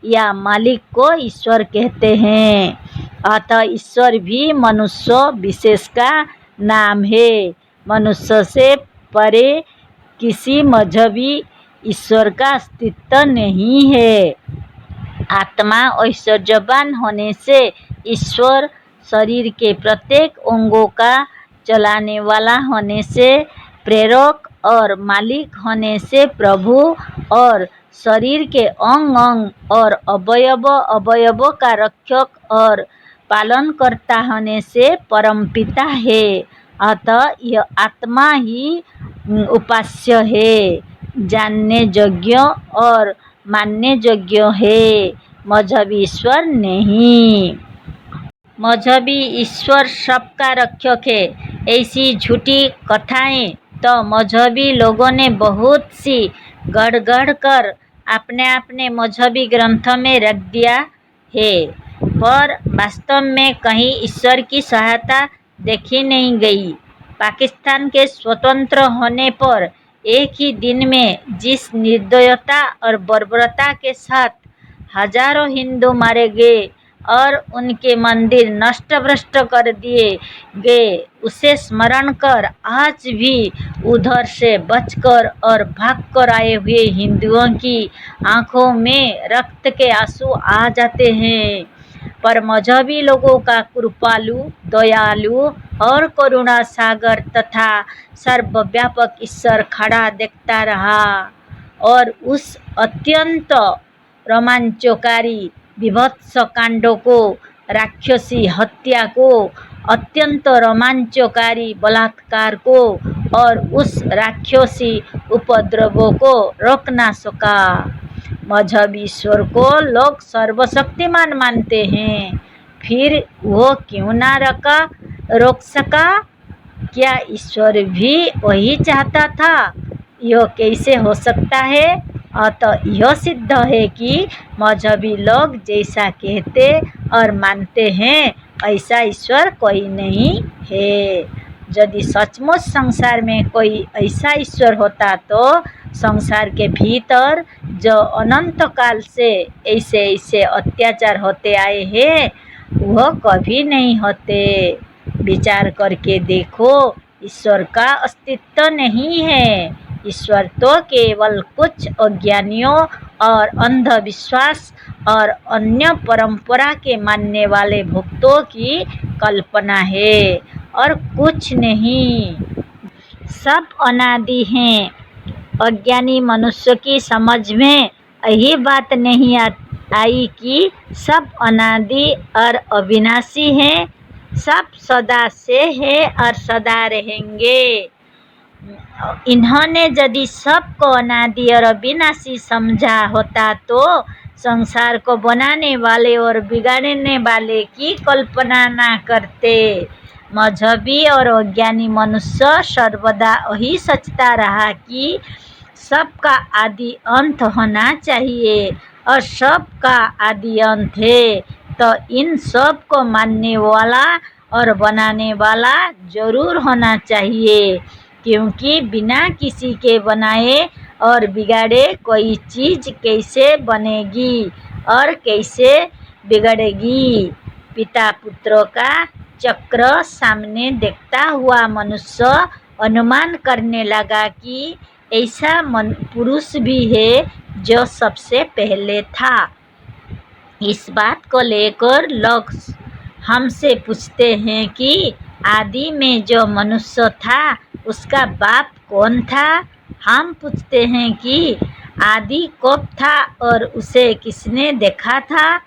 या मालिक को ईश्वर कहते हैं। अतः ईश्वर भी मनुष्य विशेष का नाम है। मनुष्य से परे किसी मजहबी ईश्वर का अस्तित्व नहीं है। आत्मा ऐश्वर्यवान होने से ईश्वर, शरीर के प्रत्येक अंगों का चलाने वाला होने से प्रेरक और मालिक होने से प्रभु और शरीर के अंग अंग और अवयव अवयवों का रक्षक और पालनकर्ता होने से परमपिता है। अतः यह आत्मा ही उपास्य है, जानने योग्य और मानने योग्य है, मजहबी ईश्वर नहीं। मजहबी ईश्वर सबका रक्षक है, ऐसी झूठी कथाएं तो मजहबी लोगों ने बहुत सी गढ़ गढ़ कर अपने अपने मजहबी ग्रंथों में रख दिया है, पर वास्तव में कहीं ईश्वर की सहायता देखी नहीं गई। पाकिस्तान के स्वतंत्र होने पर एक ही दिन में जिस निर्दयता और बर्बरता के साथ हजारों हिंदू मारे गए और उनके मंदिर नष्ट भ्रष्ट कर दिए गए, उसे स्मरण कर आज भी उधर से बचकर और भागकर आए हुए हिंदुओं की आंखों में रक्त के आंसू आ जाते हैं। पर मजहबी लोगों का कृपालु, दयालु और करुणा सागर तथा सर्वव्यापक ईश्वर खड़ा देखता रहा और उस अत्यंत रोमांचकारी विभत्स कांडों को, राक्षसी हत्या को, अत्यंत रोमांचकारी बलात्कार को और उस राक्षसी उपद्रवों को रोक ना सका। मजहब ईश्वर को लोग सर्वशक्तिमान मानते हैं, फिर वो क्यों ना रोक सका? क्या ईश्वर भी वही चाहता था? यह कैसे हो सकता है? अतः यह सिद्ध है कि मजहबी लोग जैसा कहते और मानते हैं ऐसा ईश्वर कोई नहीं है। यदि सचमुच संसार में कोई ऐसा ईश्वर होता तो संसार के भीतर जो अनंत काल से ऐसे ऐसे अत्याचार होते आए हैं वह कभी नहीं होते। विचार करके देखो, ईश्वर का अस्तित्व नहीं है। ईश्वर तो केवल कुछ अज्ञानियों और अंधविश्वास और अन्य परंपरा के मानने वाले भक्तों की कल्पना है और कुछ नहीं। सब अनादि हैं। अज्ञानी मनुष्य की समझ में यही बात नहीं आई कि सब अनादि और अविनाशी हैं, सब सदा से है और सदा रहेंगे। इन्होंने यदि सबको अनादि और अविनाशी समझा होता तो संसार को बनाने वाले और बिगाड़ने वाले की कल्पना ना करते। मजहबी और अज्ञानी मनुष्य सर्वदा यही सोचता रहा कि सबका आदि अंत होना चाहिए और सबका आदि अंत है, तो इन सब को मानने वाला और बनाने वाला जरूर होना चाहिए, क्योंकि बिना किसी के बनाए और बिगाड़े कोई चीज़ कैसे बनेगी और कैसे बिगड़ेगी। पिता पुत्रों का चक्र सामने देखता हुआ मनुष्य अनुमान करने लगा कि ऐसा पुरुष भी है जो सबसे पहले था। इस बात को लेकर लोग हमसे पूछते हैं कि आदि में जो मनुष्य था उसका बाप कौन था। हम पूछते हैं कि आदि कब था और उसे किसने देखा था।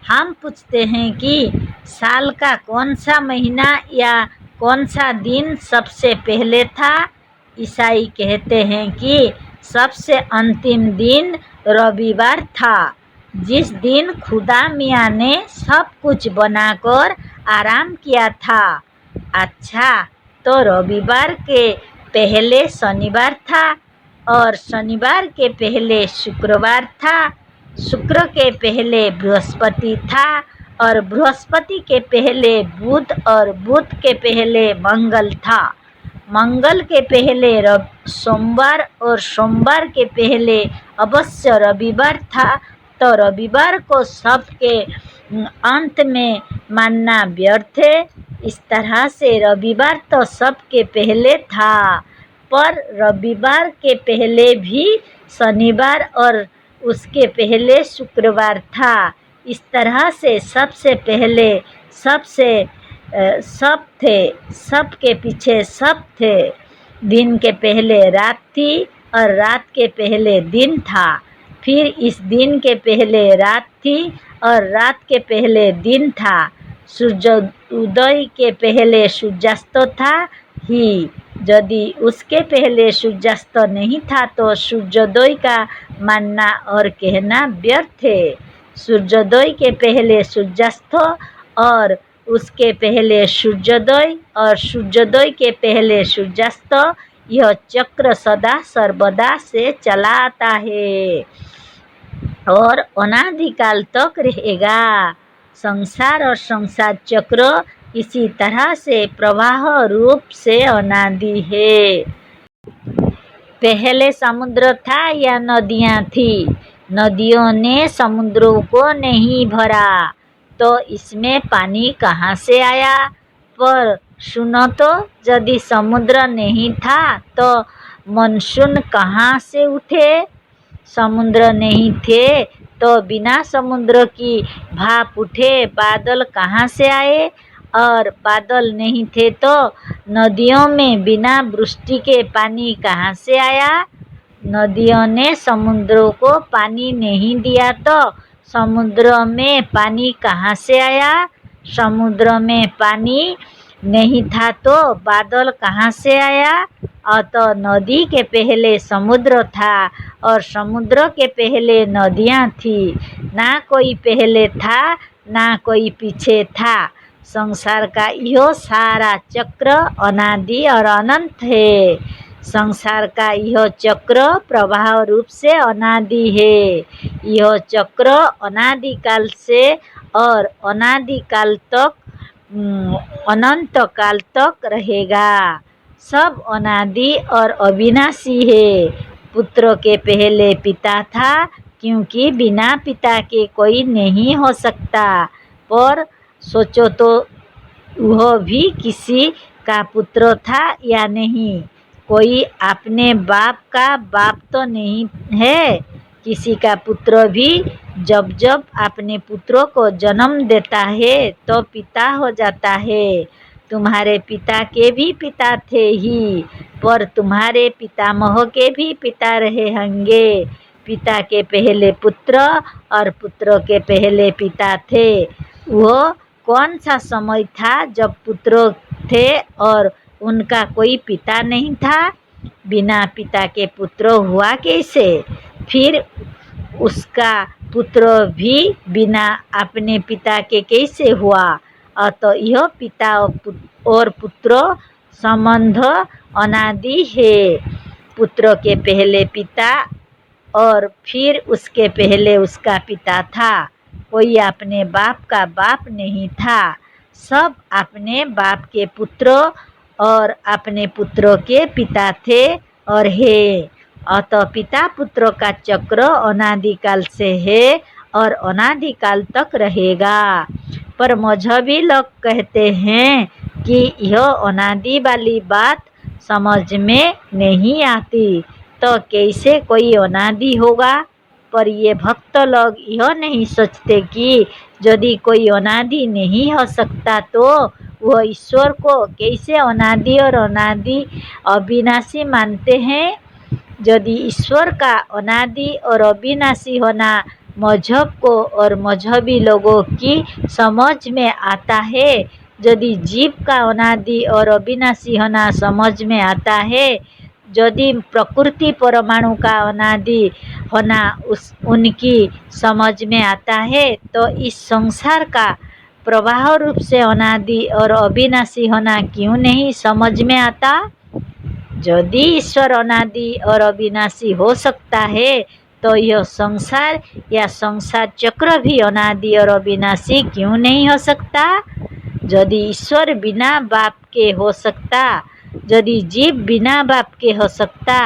हम पूछते हैं कि साल का कौन सा महीना या कौन सा दिन सबसे पहले था। ईसाई कहते हैं कि सबसे अंतिम दिन रविवार था, जिस दिन खुदा मियाँ ने सब कुछ बनाकर आराम किया था। अच्छा, तो रविवार के पहले शनिवार था और शनिवार के पहले शुक्रवार था, शुक्र के पहले बृहस्पति था और बृहस्पति के पहले बुध और बुध के पहले मंगल था, मंगल के पहले सोमवार और सोमवार के पहले अवश्य रविवार था। तो रविवार को सबके अंत में मानना व्यर्थ है। इस तरह से रविवार तो सबके पहले था, पर रविवार के पहले भी शनिवार और उसके पहले शुक्रवार था। इस तरह से सबसे पहले सब थे, सब के पीछे सब थे। दिन के पहले रात थी और रात के पहले दिन था, फिर इस दिन के पहले रात थी और रात के पहले दिन था। सूर्योदय के पहले सूर्यास्त था ही। यदि उसके पहले सूर्यास्त नहीं था तो सूर्योदय का मानना और कहना व्यर्थ है। सूर्योदय के पहले सूर्यास्त और उसके पहले सूर्योदय और सूर्योदय के पहले सूर्यास्त, यह चक्र सदा सर्वदा से चला आता है और अनादिकाल तक रहेगा। संसार और संसार चक्र इसी तरह से प्रवाह रूप से अनादि है। पहले समुद्र था या नदियाँ थी? नदियों ने समुद्रों को नहीं भरा, तो इसमें पानी कहाँ से आया? पर सुनो तो, यदि समुद्र नहीं था तो मानसून कहाँ से उठे? समुद्र नहीं थे तो बिना समुद्र की भाप उठे बादल कहाँ से आए? और बादल नहीं थे तो नदियों में बिना वृष्टि के पानी कहाँ से आया? नदियों ने समुद्रों को पानी नहीं दिया तो समुद्र में पानी कहाँ से आया? समुद्र में पानी नहीं था तो बादल कहाँ से आया? अतः नदी के पहले समुद्र था और समुद्र के पहले नदियाँ थी। ना कोई पहले था ना कोई पीछे था। संसार का यह सारा चक्र अनादि और अनंत है। संसार का यह चक्र प्रवाह रूप से अनादि है। यह चक्र अनादिकाल से और अनादिकाल तक अनंत काल तक रहेगा। सब अनादि और अविनाशी है। पुत्र के पहले पिता था, क्योंकि बिना पिता के कोई नहीं हो सकता। पर सोचो तो वह भी किसी का पुत्र था या नहीं? कोई अपने बाप का बाप तो नहीं है। किसी का पुत्र भी जब जब अपने पुत्रों को जन्म देता है तो पिता हो जाता है। तुम्हारे पिता के भी पिता थे ही, पर तुम्हारे पितामह के भी पिता रहे होंगे। पिता के पहले पुत्र और पुत्र के पहले पिता थे। वह कौन सा समय था जब पुत्र थे और उनका कोई पिता नहीं था? बिना पिता के पुत्र हुआ कैसे? फिर उसका पुत्र भी बिना अपने पिता के कैसे हुआ? अतः यह पिता और पुत्र संबंध अनादि है। पुत्र के पहले पिता और फिर उसके पहले उसका पिता था। कोई अपने बाप का बाप नहीं था। सब अपने बाप के पुत्र और अपने पुत्रों के पिता थे और है। अतः पिता पुत्र का चक्र अनादिकाल से है और अनादिकाल तक रहेगा। पर मजहबी लोग कहते हैं कि यह अनादि वाली बात समझ में नहीं आती, तो कैसे कोई अनादि होगा? पर ये भक्त लोग यह नहीं सोचते कि यदि कोई अनादि नहीं हो सकता तो वह ईश्वर को कैसे अनादि और अनादि अविनाशी मानते हैं। यदि ईश्वर का अनादि और अविनाशी होना मजहब को और मजहबी लोगों की समझ में आता है, यदि जीव का अनादि और अविनाशी होना समझ में आता है, यदि प्रकृति परमाणु का अनादि होना उनकी समझ में आता है, तो इस संसार का प्रवाह रूप से अनादि और अविनाशी होना क्यों नहीं समझ में आता? यदि ईश्वर अनादि और अविनाशी हो सकता है, तो यह संसार या संसार चक्र भी अनादि और अविनाशी क्यों नहीं हो सकता? यदि ईश्वर बिना बाप के हो सकता, यदि जीव बिना बाप के हो सकता,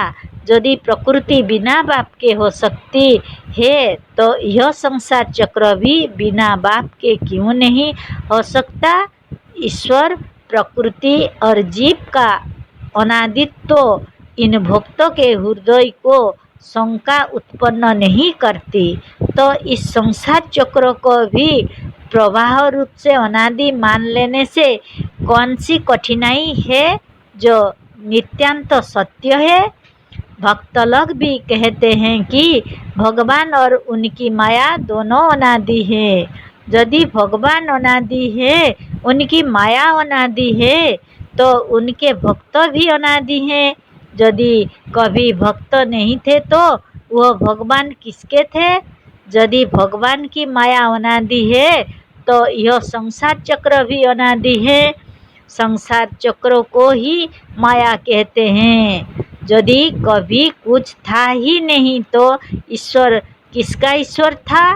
यदि प्रकृति बिना बाप के हो सकती है, तो यह संसार चक्र भी बिना बाप के क्यों नहीं हो सकता? ईश्वर, प्रकृति और जीव का अनादित्व इन भक्तों के हृदय को शंका उत्पन्न नहीं करती, तो इस संसार चक्र को भी प्रवाह रूप से अनादि मान लेने से कौन सी कठिनाई है जो नित्यांत सत्य है। भक्त लोग भी कहते हैं कि भगवान और उनकी माया दोनों अनादि है। यदि भगवान अनादि है, उनकी माया अनादि है, तो उनके भक्त भी अनादि हैं। यदि कभी भक्त नहीं थे तो वह भगवान किसके थे? यदि भगवान की माया अनादि है, तो यह संसार चक्र भी अनादि है। संसार चक्र को ही माया कहते हैं। यदि कभी कुछ था ही नहीं तो ईश्वर किसका ईश्वर था?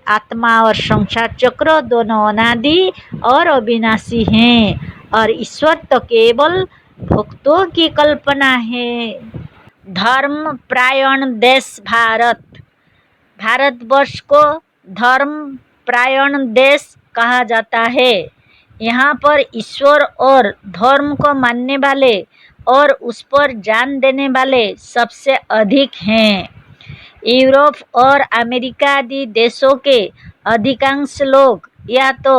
आत्मा और संसार चक्र दोनों अनादि और अविनाशी हैं, और ईश्वर तो केवल भक्तों की कल्पना है। धर्म प्रायण देश भारत। भारतवर्ष को धर्म प्रायण देश कहा जाता है। यहाँ पर ईश्वर और धर्म को मानने वाले और उस पर जान देने वाले सबसे अधिक हैं। यूरोप और अमेरिका आदि देशों के अधिकांश लोग या तो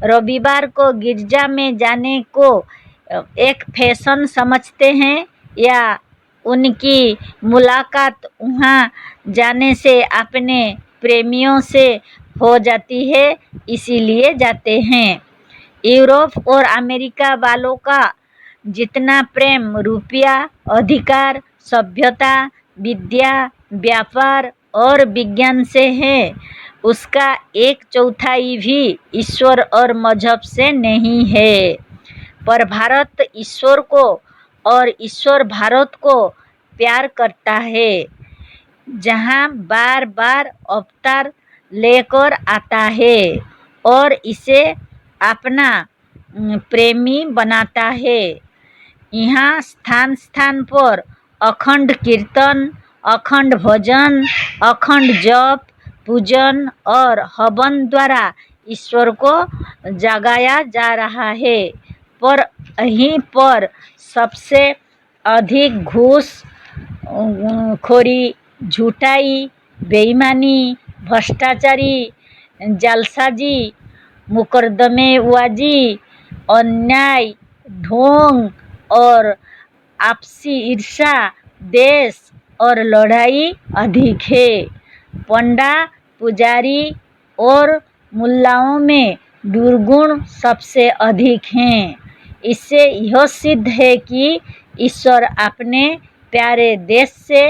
रविवार को गिरजा में जाने को एक फैशन समझते हैं, या उनकी मुलाकात वहाँ जाने से अपने प्रेमियों से हो जाती है, इसीलिए जाते हैं। यूरोप और अमेरिका वालों का जितना प्रेम रुपया, अधिकार, सभ्यता, विद्या, व्यापार और विज्ञान से है, उसका 1/4 भी ईश्वर और मजहब से नहीं है। पर भारत ईश्वर को और ईश्वर भारत को प्यार करता है, जहाँ बार बार अवतार लेकर आता है और इसे अपना प्रेमी बनाता है। यहाँ स्थान स्थान पर अखंड कीर्तन, अखंड भजन, अखंड जप, पूजन और हवन द्वारा ईश्वर को जगाया जा रहा है। पर यहीं पर सबसे अधिक घूस खोरी, झूठाई, बेईमानी, भ्रष्टाचारी, जालसाजी, मुकदमेबाजी, अन्याय, ढोंग और आपसी ईर्ष्या, देश और लड़ाई अधिक है। पंडा, पुजारी और मुल्लाओं में दुर्गुण सबसे अधिक हैं। इससे यह सिद्ध है कि ईश्वर अपने प्यारे देश से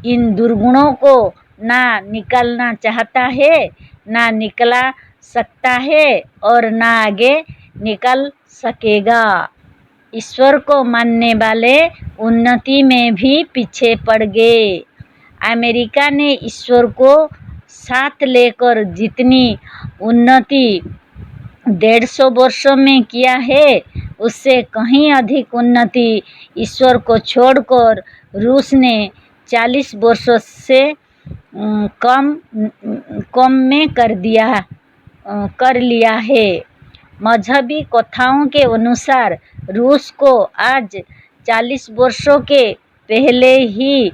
इन दुर्गुणों को ना निकालना चाहता है, ना निकला सकता है और ना आगे निकल सकेगा। ईश्वर को मानने वाले उन्नति में भी पीछे पड़ गए। अमेरिका ने ईश्वर को साथ लेकर जितनी उन्नति 150 वर्षों में किया है, उससे कहीं अधिक उन्नति ईश्वर को छोड़कर रूस ने 40 वर्षों से कम में कर लिया है। मजहबी कथाओं के अनुसार रूस को आज 40 वर्षों के पहले ही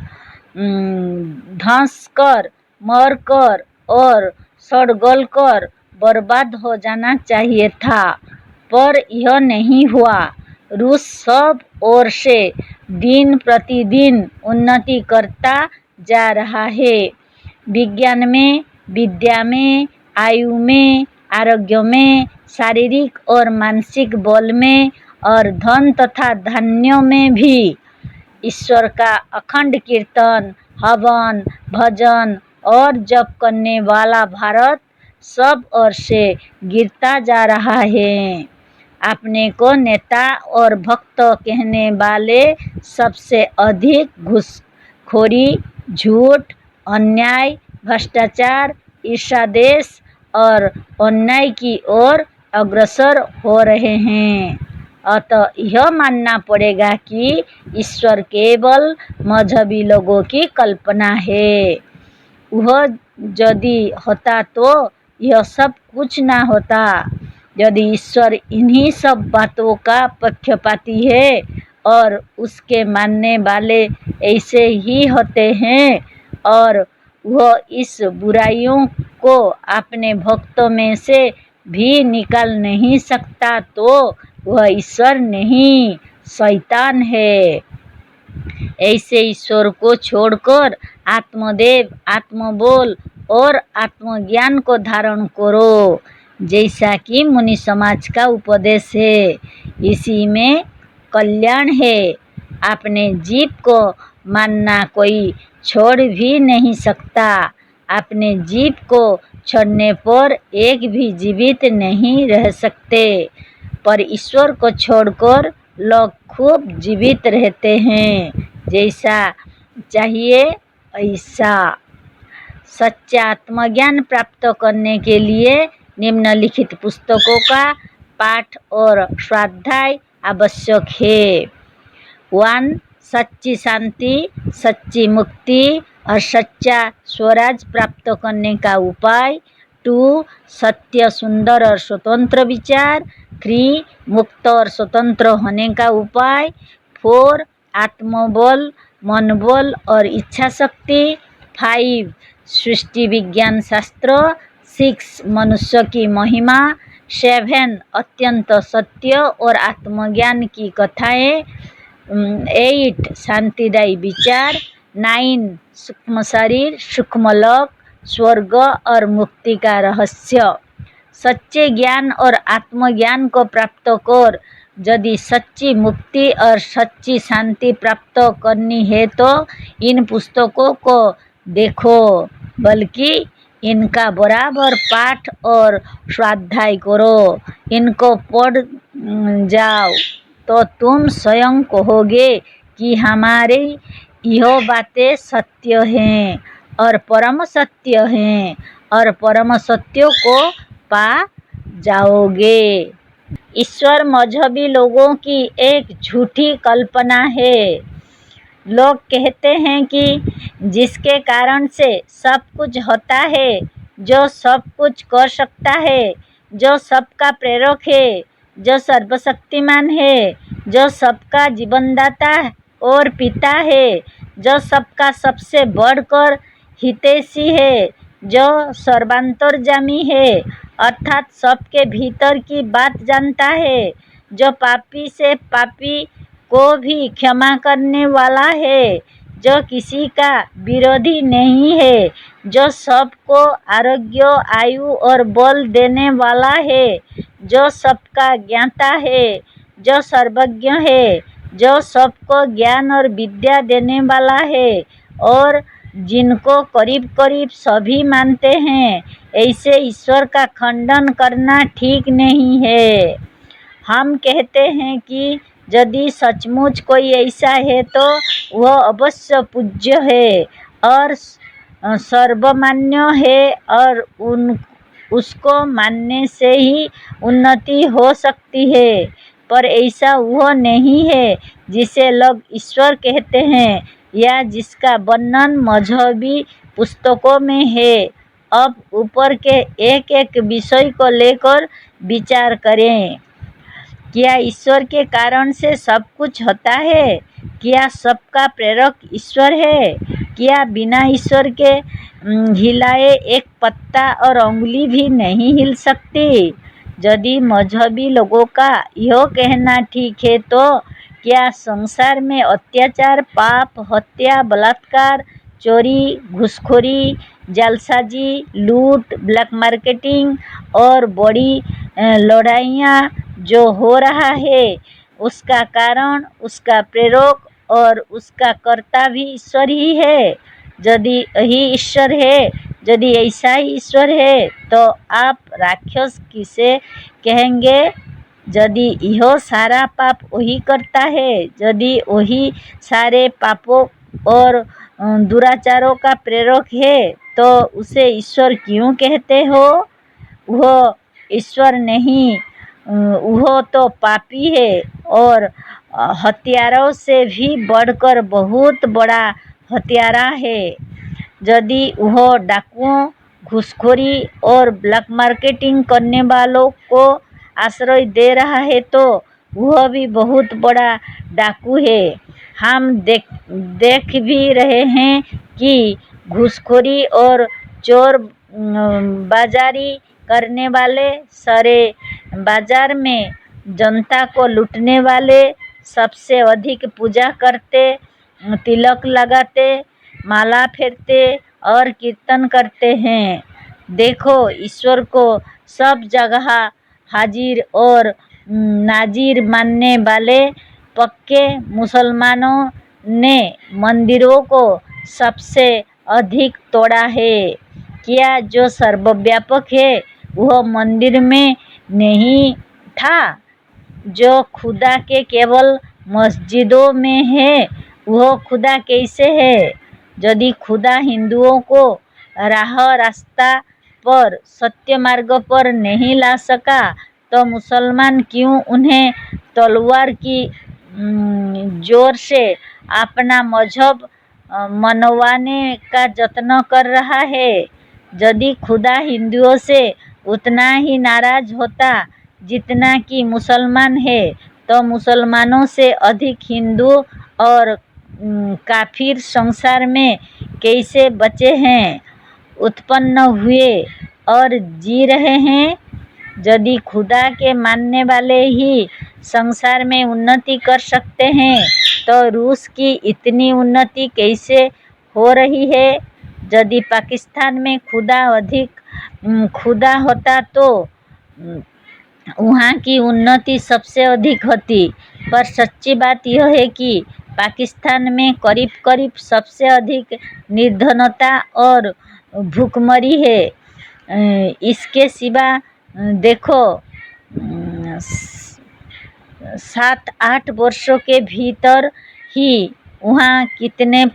धंस कर, मर कर और सड़ गल कर बर्बाद हो जाना चाहिए था, पर यह नहीं हुआ। रूस सब ओर से दिन प्रतिदिन उन्नति करता जा रहा है। विज्ञान में, विद्या में, आयु में, आरोग्य में, शारीरिक और मानसिक बल में और धन तथा धान्यों में भी ईश्वर का अखंड कीर्तन, हवन, भजन और जप करने वाला भारत सब ओर से गिरता जा रहा है। अपने को नेता और भक्त कहने वाले सबसे अधिक घूसखोरी, झूठ, अन्याय, भ्रष्टाचार, ईर्ष्या, देश और अन्याय की ओर अग्रसर हो रहे हैं। अतः यह मानना पड़ेगा कि ईश्वर केवल मजहबी लोगों की कल्पना है। वह यदि होता तो यह सब कुछ ना होता। यदि ईश्वर इन्हीं सब बातों का पक्षपाती है और उसके मानने वाले ऐसे ही होते हैं और वह इस बुराइयों को अपने भक्तों में से भी निकाल नहीं सकता, तो वह ईश्वर नहीं, शैतान है। ऐसे ईश्वर को छोड़कर आत्मदेव, आत्मबोल और आत्मज्ञान को धारण करो, जैसा कि मुनि समाज का उपदेश है। इसी में कल्याण है। अपने जीव को मानना कोई छोड़ भी नहीं सकता। अपने जीव को छोड़ने पर एक भी जीवित नहीं रह सकते, पर ईश्वर को छोड़कर लोग खूब जीवित रहते हैं। जैसा चाहिए ऐसा। सच्चा आत्मज्ञान प्राप्त करने के लिए निम्नलिखित पुस्तकों का पाठ और स्वाध्याय आवश्यक है। 1. सच्ची शांति, सच्ची मुक्ति और सच्चा स्वराज प्राप्त करने का उपाय। 2. सत्य, सुंदर और स्वतंत्र विचार। 3. मुक्त और स्वतंत्र होने का उपाय। 4. आत्मबल, मनोबल और इच्छा शक्ति। 5. सृष्टि विज्ञान शास्त्र। 6. मनुष्य की महिमा। 7. अत्यंत सत्य और आत्मज्ञान की कथाएं। 8. शांतिदायी विचार। 9. सूक्ष्म शरीर, सूक्ष्म लोक, स्वर्ग और मुक्ति का रहस्य। सच्चे ज्ञान और आत्मज्ञान को प्राप्त कर यदि सच्ची मुक्ति और सच्ची शांति प्राप्त करनी है तो इन पुस्तकों को देखो, बल्कि इनका बराबर पाठ और स्वाध्याय करो। इनको पढ़ जाओ तो तुम स्वयं कहोगे कि हमारी यह बातें सत्य हैं और परम सत्य हैं और परम सत्यों को पा जाओगे। ईश्वर मजहबी लोगों की एक झूठी कल्पना है। लोग कहते हैं कि जिसके कारण से सब कुछ होता है, जो सब कुछ कर सकता है, जो सबका प्रेरक है, जो सर्वशक्तिमान है, जो सबका जीवनदाता और पिता है, जो सबका सबसे बढ़कर हितैषी है, जो सर्वांतर्यामी है, अर्थात सबके भीतर की बात जानता है, जो पापी से पापी को भी क्षमा करने वाला है, जो किसी का विरोधी नहीं है, जो सबको आरोग्य, आयु और बल देने वाला है, जो सबका ज्ञाता है, जो सर्वज्ञ है, जो सबको ज्ञान और विद्या देने वाला है और जिनको करीब करीब सभी मानते हैं, ऐसे ईश्वर का खंडन करना ठीक नहीं है। हम कहते हैं कि यदि सचमुच कोई ऐसा है तो वह अवश्य पूज्य है और सर्वमान्य है और उसको मानने से ही उन्नति हो सकती है। पर ऐसा वह नहीं है जिसे लोग ईश्वर कहते हैं या जिसका वर्णन मजहबी पुस्तकों में है। अब ऊपर के एक एक विषय को लेकर विचार करें। क्या ईश्वर के कारण से सब कुछ होता है? क्या सबका प्रेरक ईश्वर है? क्या बिना ईश्वर के हिलाए एक पत्ता और उंगली भी नहीं हिल सकती? यदि मजहबी लोगों का यह कहना ठीक है तो क्या संसार में अत्याचार, पाप, हत्या, बलात्कार, चोरी, घूसखोरी, जालसाजी, लूट, ब्लैक मार्केटिंग और बड़ी लड़ाइयाँ जो हो रहा है, उसका कारण, उसका प्रेरक और उसका कर्ता भी ईश्वर ही है? यदि यही ईश्वर है, यदि ऐसा ही ईश्वर है तो आप राक्षस किसे कहेंगे? यदि यह सारा पाप वही करता है, यदि वही सारे पापों और दुराचारों का प्रेरक है, तो उसे ईश्वर क्यों कहते हो? वह ईश्वर नहीं, वह तो पापी है और हत्यारों से भी बढ़कर बहुत बड़ा हत्यारा है। यदि वह डाकुओं, घूसखोरी और ब्लैक मार्केटिंग करने वालों को आश्रय दे रहा है तो वह भी बहुत बड़ा डाकू है। हम देख भी रहे हैं कि घूसखोरी और चोर बाजारी करने वाले, सारे बाजार में जनता को लूटने वाले सबसे अधिक पूजा करते, तिलक लगाते, माला फेरते और कीर्तन करते हैं। देखो, ईश्वर को सब जगह हाजिर और नाजिर मानने वाले पक्के मुसलमानों ने मंदिरों को सबसे अधिक तोड़ा है। क्या जो सर्वव्यापक है वह मंदिर में नहीं था? जो खुदा के केवल मस्जिदों में है वह खुदा कैसे है? यदि खुदा हिंदुओं को राह रास्ता पर, सत्य मार्ग पर नहीं ला सका तो मुसलमान क्यों उन्हें तलवार की जोर से अपना मजहब मनवाने का यत्न कर रहा है? यदि खुदा हिंदुओं से उतना ही नाराज होता जितना कि मुसलमान है तो मुसलमानों से अधिक हिंदू और काफिर संसार में कैसे बचे हैं, उत्पन्न हुए और जी रहे हैं? यदि खुदा के मानने वाले ही संसार में उन्नति कर सकते हैं तो रूस की इतनी उन्नति कैसे हो रही है? यदि पाकिस्तान में खुदा होता तो वहाँ की उन्नति सबसे अधिक होती। पर सच्ची बात यह है कि पाकिस्तान में करीब करीब सबसे अधिक निर्धनता और भूखमरी है। इसके सिवा देखो, 7-8 वर्षों के भीतर ही वहाँ कितने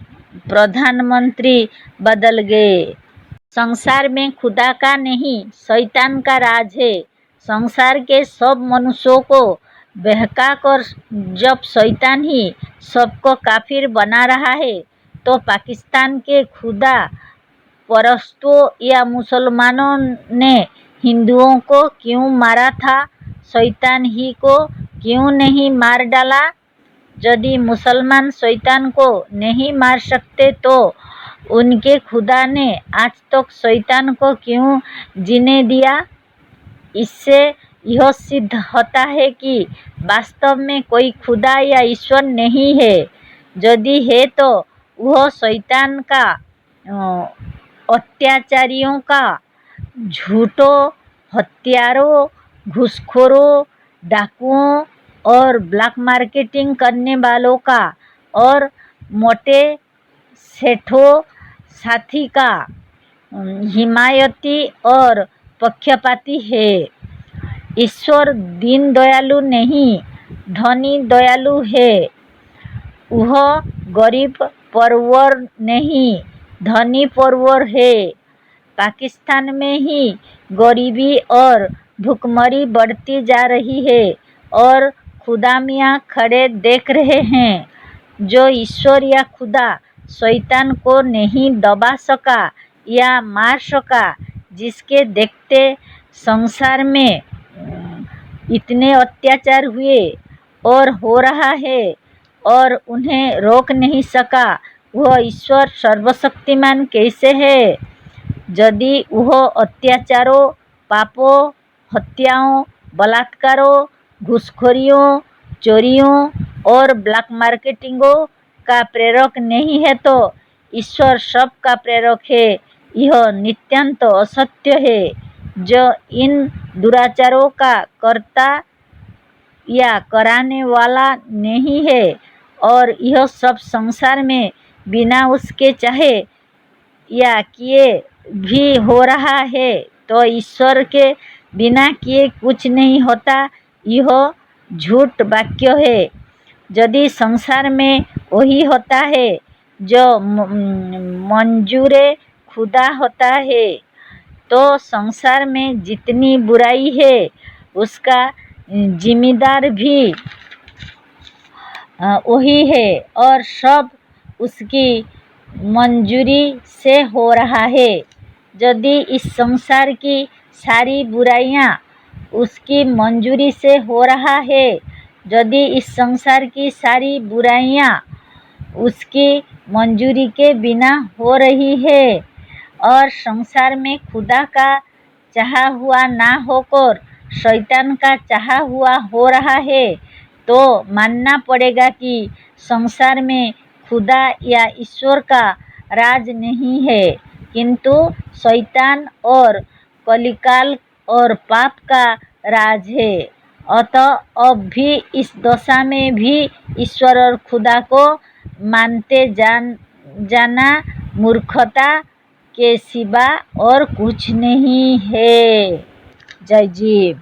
प्रधानमंत्री बदल गए। संसार में खुदा का नहीं, शैतान का राज है। संसार के सब मनुष्यों को बहकाकर जब शैतान ही सबको काफिर बना रहा है, तो पाकिस्तान के खुदा परस्तों या मुसलमानों ने हिंदुओं को क्यों मारा था? शैतान ही को क्यों नहीं मार डाला? यदि मुसलमान शैतान को नहीं मार सकते तो उनके खुदा ने आज तक शैतान को क्यों जीने दिया? इससे यह सिद्ध होता है कि वास्तव में कोई खुदा या ईश्वर नहीं है। यदि है तो वह शैतान का, अत्याचारियों का, झूठों, हत्यारों, घूसखोरों, डाकुओं और ब्लैक मार्केटिंग करने वालों का और मोटे सेठों साथी का हिमायती और पक्षपाती है। ईश्वर दीन दयालु नहीं, धनी दयालु है। वह गरीब परवर नहीं, धनी परवर है। पाकिस्तान में ही गरीबी और भुखमरी बढ़ती जा रही है और खुदा मियाँ खड़े देख रहे हैं। जो ईश्वर या खुदा शैतान को नहीं दबा सका या मार सका, जिसके देखते संसार में इतने अत्याचार हुए और हो रहा है और उन्हें रोक नहीं सका, वह ईश्वर सर्वशक्तिमान कैसे है? यदि वह अत्याचारों, पापों, हत्याओं, बलात्कारों, घूसखोरियों, चोरियों और ब्लैक मार्केटिंगों का प्रेरक नहीं है तो ईश्वर सब का प्रेरक है। यह नितांत असत्य है। जो इन दुराचारों का करता या कराने वाला नहीं है और यह सब संसार में बिना उसके चाहे या किए भी हो रहा है, तो ईश्वर के बिना किए कुछ नहीं होता, यह झूठ वाक्य है। यदि संसार में वही होता है जो मंजूरे खुदा होता है, तो संसार में जितनी बुराई है उसका जिम्मेदार भी वही है और सब उसकी मंजूरी से हो रहा है। यदि इस संसार की सारी बुराइयां उसकी मंजूरी से हो रहा है, यदि इस संसार की सारी बुराइयां उसकी मंजूरी के बिना हो रही है और संसार में खुदा का चाहा हुआ ना होकर शैतान का चाहा हुआ हो रहा है, तो मानना पड़ेगा कि संसार में खुदा या ईश्वर का राज नहीं है, किंतु शैतान और कलिकाल और पाप का राज है। अतः अब भी इस दशा में भी ईश्वर और खुदा को मानते जाना मूर्खता के सिवा और कुछ नहीं है। जय जीव।